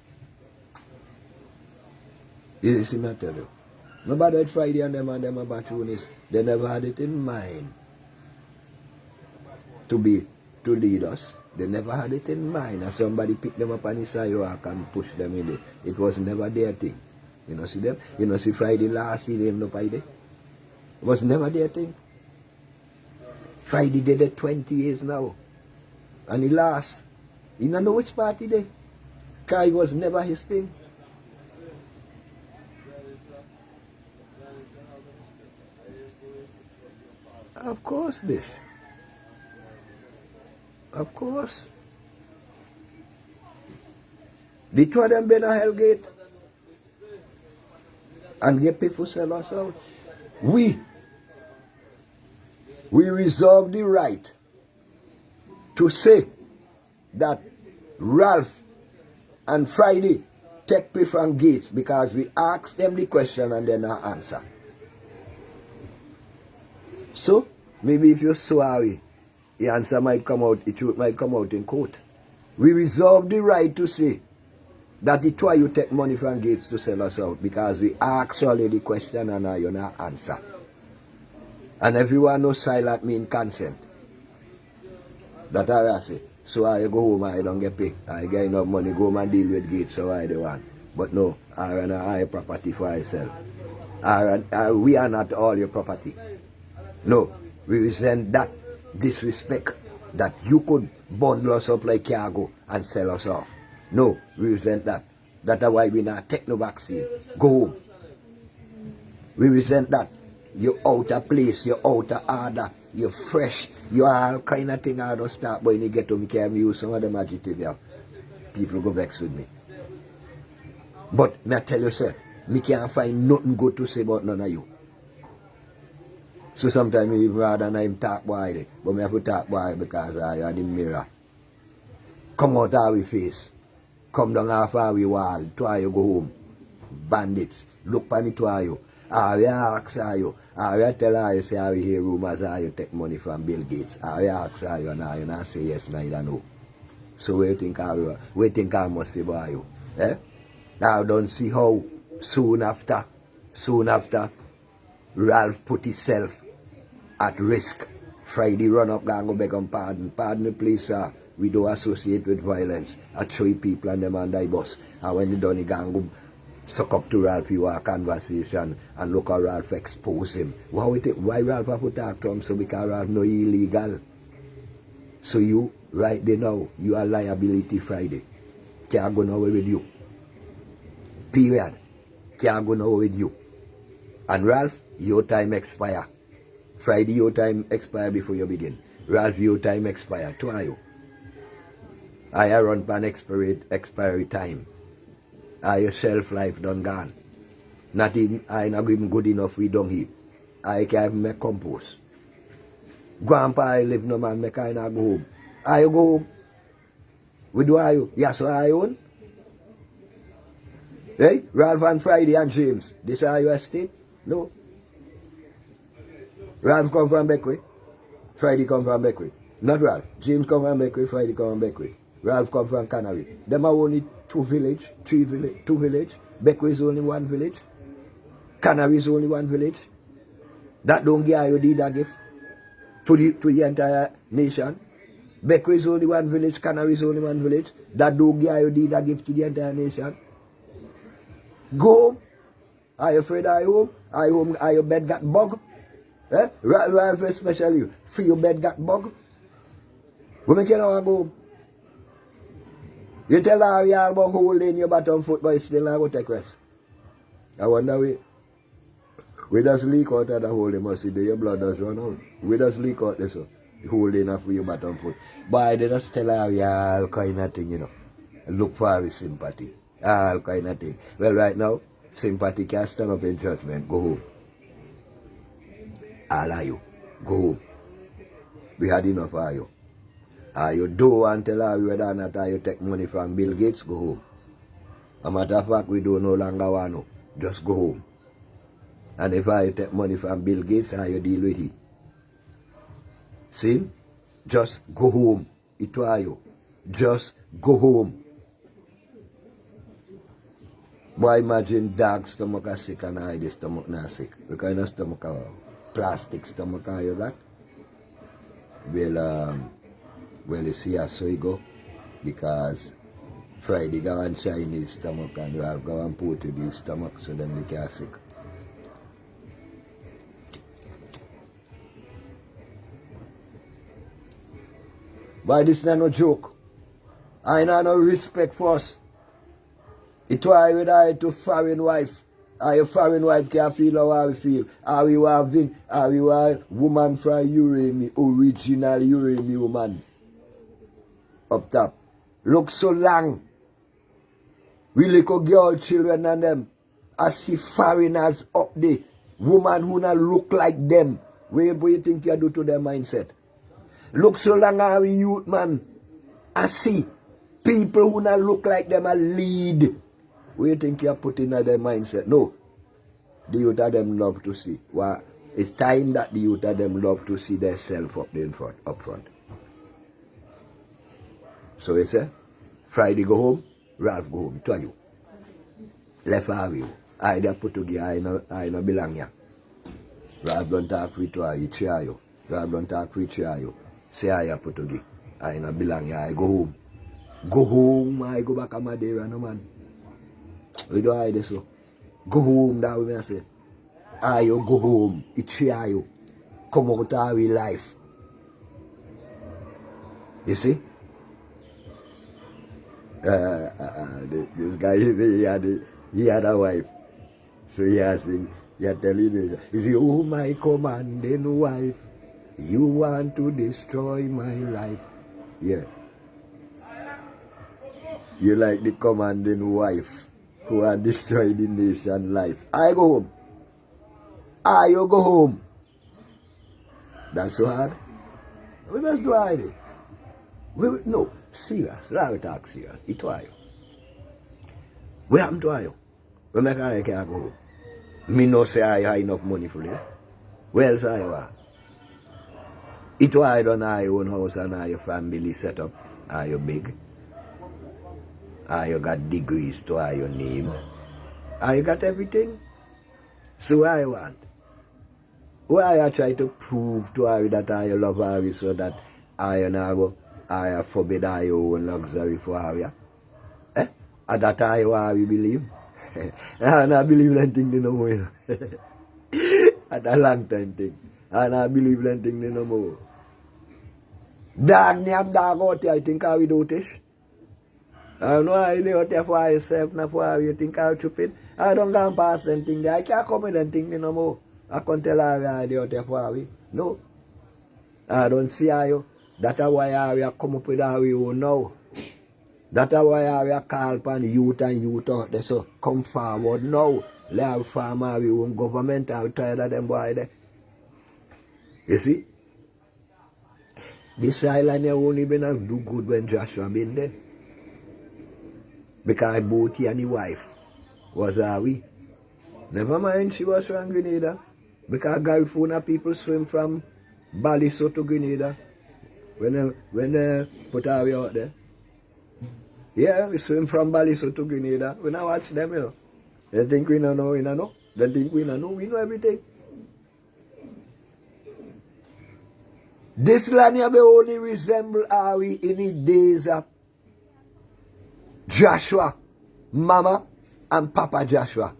You see me tell you. Nobody had Friday and them opportunists. They never had it in mind to lead us. They never had it in mind. And somebody picked them up on the sidewalk and push them in there. It was never their thing. You know see them? You know see Friday last see them no Friday? It was never their thing. Friday did it 20 years now. And he last. You don't know which party they. Because it was never his thing. Of course, this. Of course. The two of them been a Hellgate and get people sell us out. We reserve the right to say that Ralph and Friday take pay from Gates because we ask them the question and they not answer. So, maybe if you're sorry, the answer might come out, the truth might come out in court. We reserve the right to say that the two of you take money from Gates to sell us out because we ask only the question and you not answer. And everyone knows silent mean consent. That I say. So I go home, I don't get paid. I get enough money, go home and deal with Gates, so I the one. But no, I run a high property for myself. We are not all your property. No, we resent that disrespect that you could bundle us up like cargo and sell us off. No, we resent that. That's why we not take no vaccine. Go home. We resent that. You're out of place, you're out of order, you're fresh, you are all kind of thing I don't start, but when you get to me, can use some of them adjectives. Yeah. People go vex with me. But me I tell you, sir, me can't find nothing good to say about none of you. So sometimes me even rather than I'm talk boy, but me have to talk boy because I are the mirror. Come out of our face. Come down off our wall. Try you go home. Bandits. Look on it to you. I ask you. I tell you say I hear rumors you take money from Bill Gates. I ask you and you not say yes, neither no. So what you think I must say about you? Eh? Now don't see how soon after Ralph put himself at risk. Friday run up and go beg on pardon. Pardon me please sir. We don't associate with violence. I 3 people and them on the bus. And when they done the gang go suck up to Ralph, you have a conversation and look how Ralph expose him. Why Ralph have to talk to him? So because Ralph no illegal. So you, right there now, you are liability Friday. Can't go nowhere with you. Period. Can't go nowhere with you. And Ralph, your time expire. Friday, your time expire before you begin. Ralph, your time expire. Two are you. I run pan expiry time. Are your shelf life done gone? Not even, I not even good enough we don't eat. I can't make compost. Grandpa, I live no man, make I not go home. Are you go home? We do are you? Yes, so are you on? Hey, Ralph and Friday and James. This are your estate? No. Ralph come from Beckway. Friday come from Beckway. Not Ralph. James come from Beckway, Friday come from Beckway. Ralph come from Canary. Them are only two village. Beckway is only one village. Canary is only one village. That don't give you deed a gift to the entire nation. Beckway is only one village. Canary is only one village. That don't give you deed a gift to the entire nation. Go home. Are you afraid of home? Are your bed got bug? Eh? Ralph especially. Free your bed got bug? We make you know go home. You tell her you about holding your bottom foot, but you still not go take rest. I wonder we just leak out of the hole, you must see your blood does run out. We just leak out this holding up for your bottom foot. But they just tell her you all kind of thing, you know. Look for his sympathy. All kind of thing. Well, right now, sympathy can't stand up in judgment. Go home. All of you. Go home. We had enough of you. You do want to tell her whether or not you take money from Bill Gates, go home. A matter of fact, we don't no longer want to. Just go home. And if I take money from Bill Gates, you deal with it. See? Just go home. It was you. Just go home. But imagine dog stomach are sick and I the stomach not sick. What kind of stomach are plastic stomach are you got? Well, you see how so you go. Because Friday go on Chinese stomach and Ralph go on Portuguese stomach, so then they can sick. But this is not no joke. I know no respect for us. It was with I to foreign wife. Your foreign wife can feel how we feel. How we were woman from Uremi, original Uremi woman. Up top. Look so long. We little girl children and them. I see foreigners up there. Woman who not look like them. What you think you do to their mindset? Look so long how we youth man. I see people who not look like them a lead. What you think you put in their mindset? No. The youth of them love to see. Well, it's time that the youth of them love to see themselves up front. So you say, Friday go home, Ralph go home. To you. Left have you. I there put together, I no belong here. Ralph don't talk with you, he try you. Ralph don't talk with you. Say I put together. I no belong here, I go home. Go home, I go back to Madeira, no man. We don't hide this so. Go home, that way I say. You go home, it try you. Come out of our life. You see? This guy, he had a wife. So he telling me, he said, oh my commanding wife, you want to destroy my life. Yeah. You like the commanding wife who are destroying the nation life. I go home. You go home. That's so hard. We must do it. No, serious. Rather talk serious. It was you. What happened to you? When I can't go home. Me no say I have enough money for this. Well, so you are. It was I don't have your own house and have your family set up. Are you big? Are you got degrees to have your name? Are you got everything? So what I want? Why I try to prove to her that I love her so that I never I forbid her your own luxury for her? Eh? And that I will believe? I don't believe anything no more. At a long time thing. I don't believe anything no more. Dog name dog out there, I think I will do this. I don't know how you out there for yourself, not for how you think I'll stupid. I don't go past them thing there. I can't come with them thing no more. I can't tell her I out there for we. No. I don't see you. That's why I come up with how we will know. That's why I call upon youth and youth out there. So come forward now. Let farmer we own government. I'm tired of them boy there. You see? This island here only been do good when Joshua been there. Because both he and his wife was we. Never mind she was from Grenada. Because Garifuna people swim from Baliso to Grenada. When they put our way out there. Yeah, we swim from Baliso to Grenada. When I watch them, you know. They think we don't know, we don't know. They think we don't know, we know everything. This land here only resemble how we in the days of Joshua, Mama and Papa Joshua.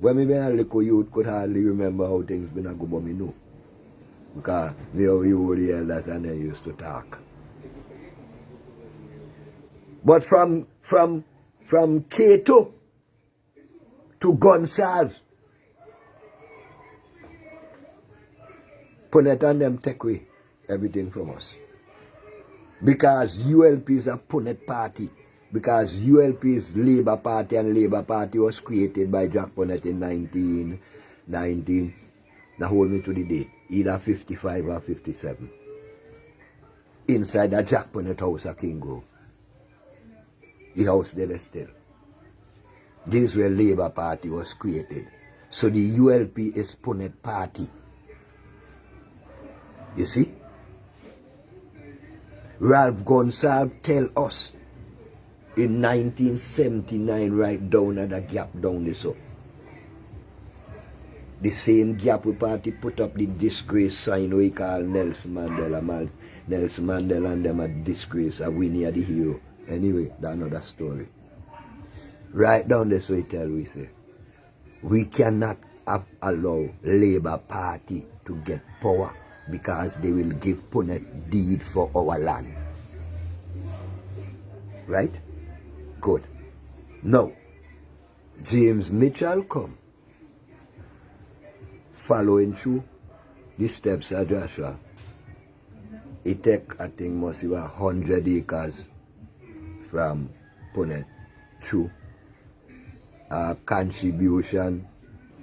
When we been a little youth could hardly remember how things been a go, but me know. Because they were the elders and they used to talk. But from K2 to Gonsalves, Punet and them take away everything from us. Because ULP is a Punet party. Because ULP is Labour Party and Labour Party was created by Jack Punet in 1919. Now hold me to the date. Either 55 or 57. Inside the Jack Punet house at King Grove. The house there still. This is where Labour Party was created. So the ULP is Punet Party. You see? Ralph Gonsalves tell us in 1979 right down at the gap down this up. The same gap we party put up the disgrace sign we call Nelson Mandela. Nelson Mandela and them a disgrace, a Winnie the hero. Anyway, that's another story. Right down this way tell we say, we cannot allow Labour Party to get power because they will give Punet deed for our land. Right? Good. Now, James Mitchell come. Following through the steps of Joshua. It take, I think, must be 100 acres from Punet through a contribution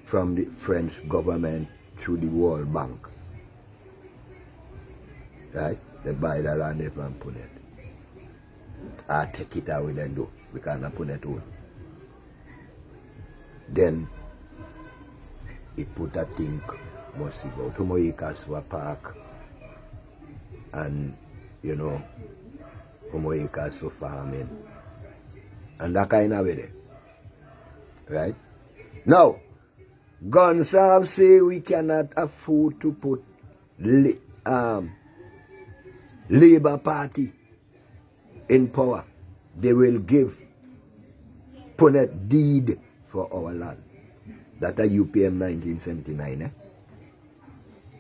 from the French government through the World Bank. Right? They buy the land from Punet. I take it away then do. We can't put it on. Then it put a thing must be about 2 more acres for a park and you know 2 more acres for farming. And that kind of way there. Right? Now, Gonsalves say we cannot afford to put Labour Party in power. They will give Punet deed for our land. That's a UPM 1979, eh?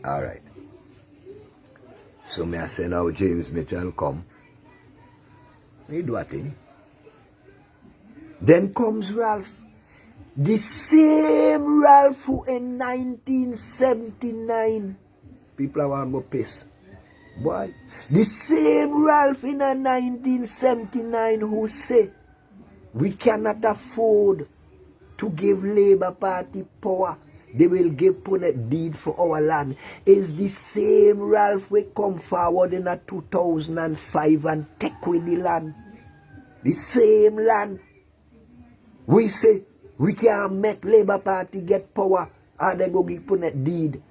Alright. So me I say now James Mitchell come. He do a thing. Then comes Ralph. The same Ralph who in 1979 people are going to piss. Boy, the same Ralph in 1979 who say we cannot afford to give Labour Party power. They will give Punet deed for our land. Is the same Ralph we come forward in 2005 and take away the land. The same land. We say we can't make Labour Party get power and they go give Punet deed.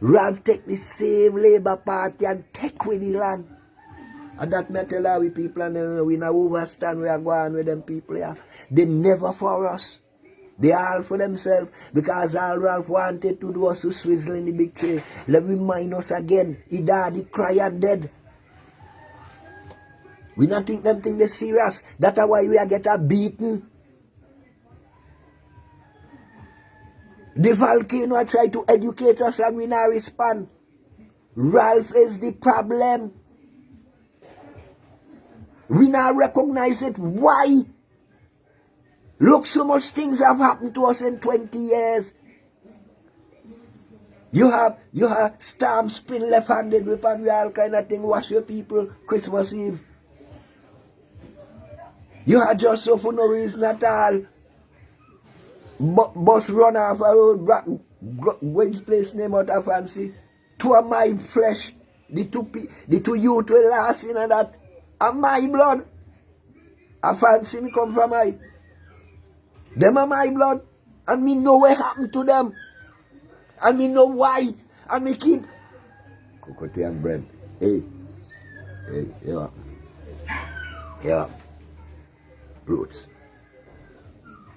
Ralph take the same Labour Party and take away the land. And that me tell we people and we now overstand we are going with them people here. They never for us. They all for themselves. Because all Ralph wanted to do was to swizzle in the big tree. Let me remind us again. He died, he cried and dead. We not think them thing they serious. That's why we are getting beaten. The volcano try to educate us and we not respond. Ralph is the problem. We not recognize it. Why? Look, so much things have happened to us in 20 years. You have storm spin left-handed weapon, all kind of thing, wash your people Christmas Eve. You had just so for no reason at all. Bus run off a road, which place name out of fancy. Two of my flesh, the two youth were last in and that. And my blood. A fancy me come from I. Them are my blood. And me know what happened to them. And me know why. And me keep cocotte and bread. Hey, yeah. Yeah. Roots.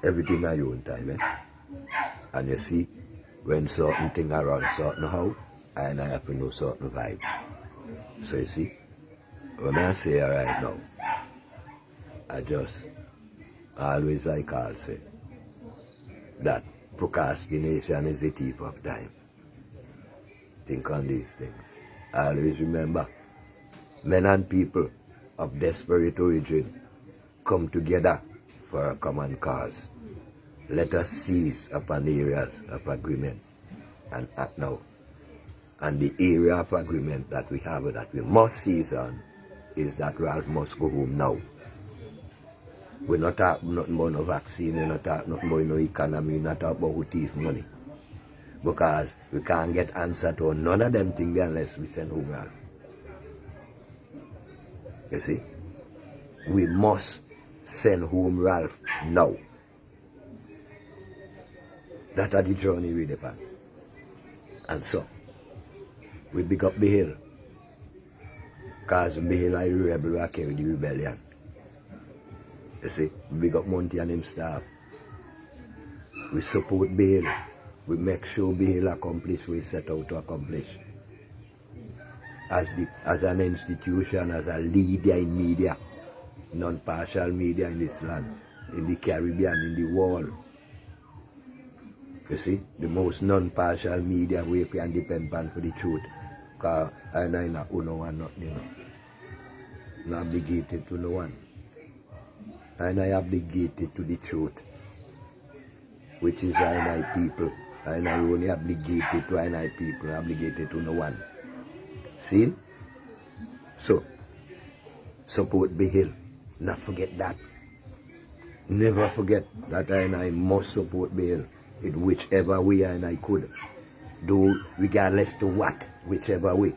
Everything at your own time, eh? And you see, when certain thing around certain how, and I have to know certain vibe. So you see, when I say right now, I just always like I'll say that procrastination is the thief of time. Think on these things. I always remember men and people of desperate origin come together for a common cause. Let us seize upon the areas of agreement and act now. And the area of agreement that we have, that we must seize on, is that Ralph must go home now. We're not talking nothing about no vaccine, we're not talking nothing about no economy, we're not talking about who thief money. Because we can't get answer to none of them things unless we send home Ralph. You see? We must send home Ralph now. That are the journey we depend. And so, we pick up the hill. Because the hill like the rebel who carry the rebellion. You see, we pick up Monty and him staff. We support Bill. We make sure Bill accomplish what we set out to accomplish. As an institution, as a leader in media, non-partial media in this land, in the Caribbean, in the world. You see, the most non-partial media we can depend on for the truth. Because I not no one, nothing, you know. Not obligated to no one. And I obligated to the truth, which is I people. And I only obligated to I people, obligated to no one. See? So, support Big Hill. Not forget that. Never forget that I must support Big Hill in whichever way I could. Do regardless to what, whichever way.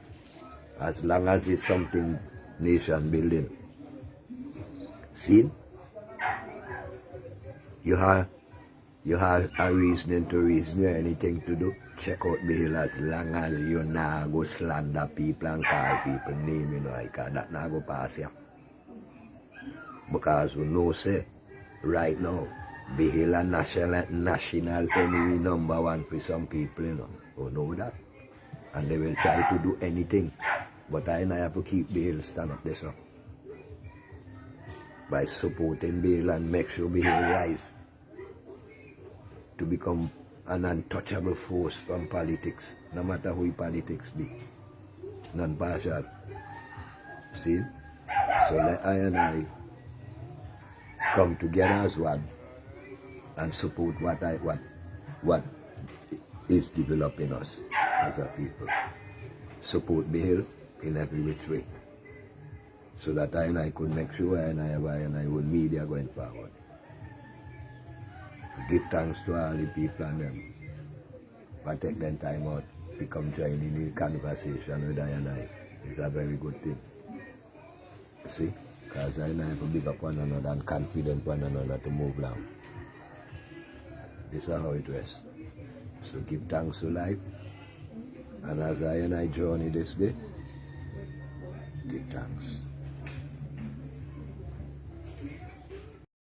As long as it's something nation building. See? You have a reason to reason or anything to do. Check out the hill as long as you not go slander people and call people name, you know, like that not go pass you. Because we know say right now the hill a national enemy #1 for some people, you know. We know that. And they will try to do anything. But I have to keep the hill stand up there, so. By supporting the hill and make sure the hill rise to become an untouchable force from politics, no matter who politics be. Non-partial. See? So let I and I come together as one and support what is developing us as a people. Support the hill in every which way. So that I and I could make sure I and I would media going forward. Give thanks to all the people and them for take them time out to come join in the conversation with I and I. It's a very good thing. See? Because I and I have to big up one another and confident one another to move along. This is how it was. So give thanks to life. And as I and I journey this day, give thanks.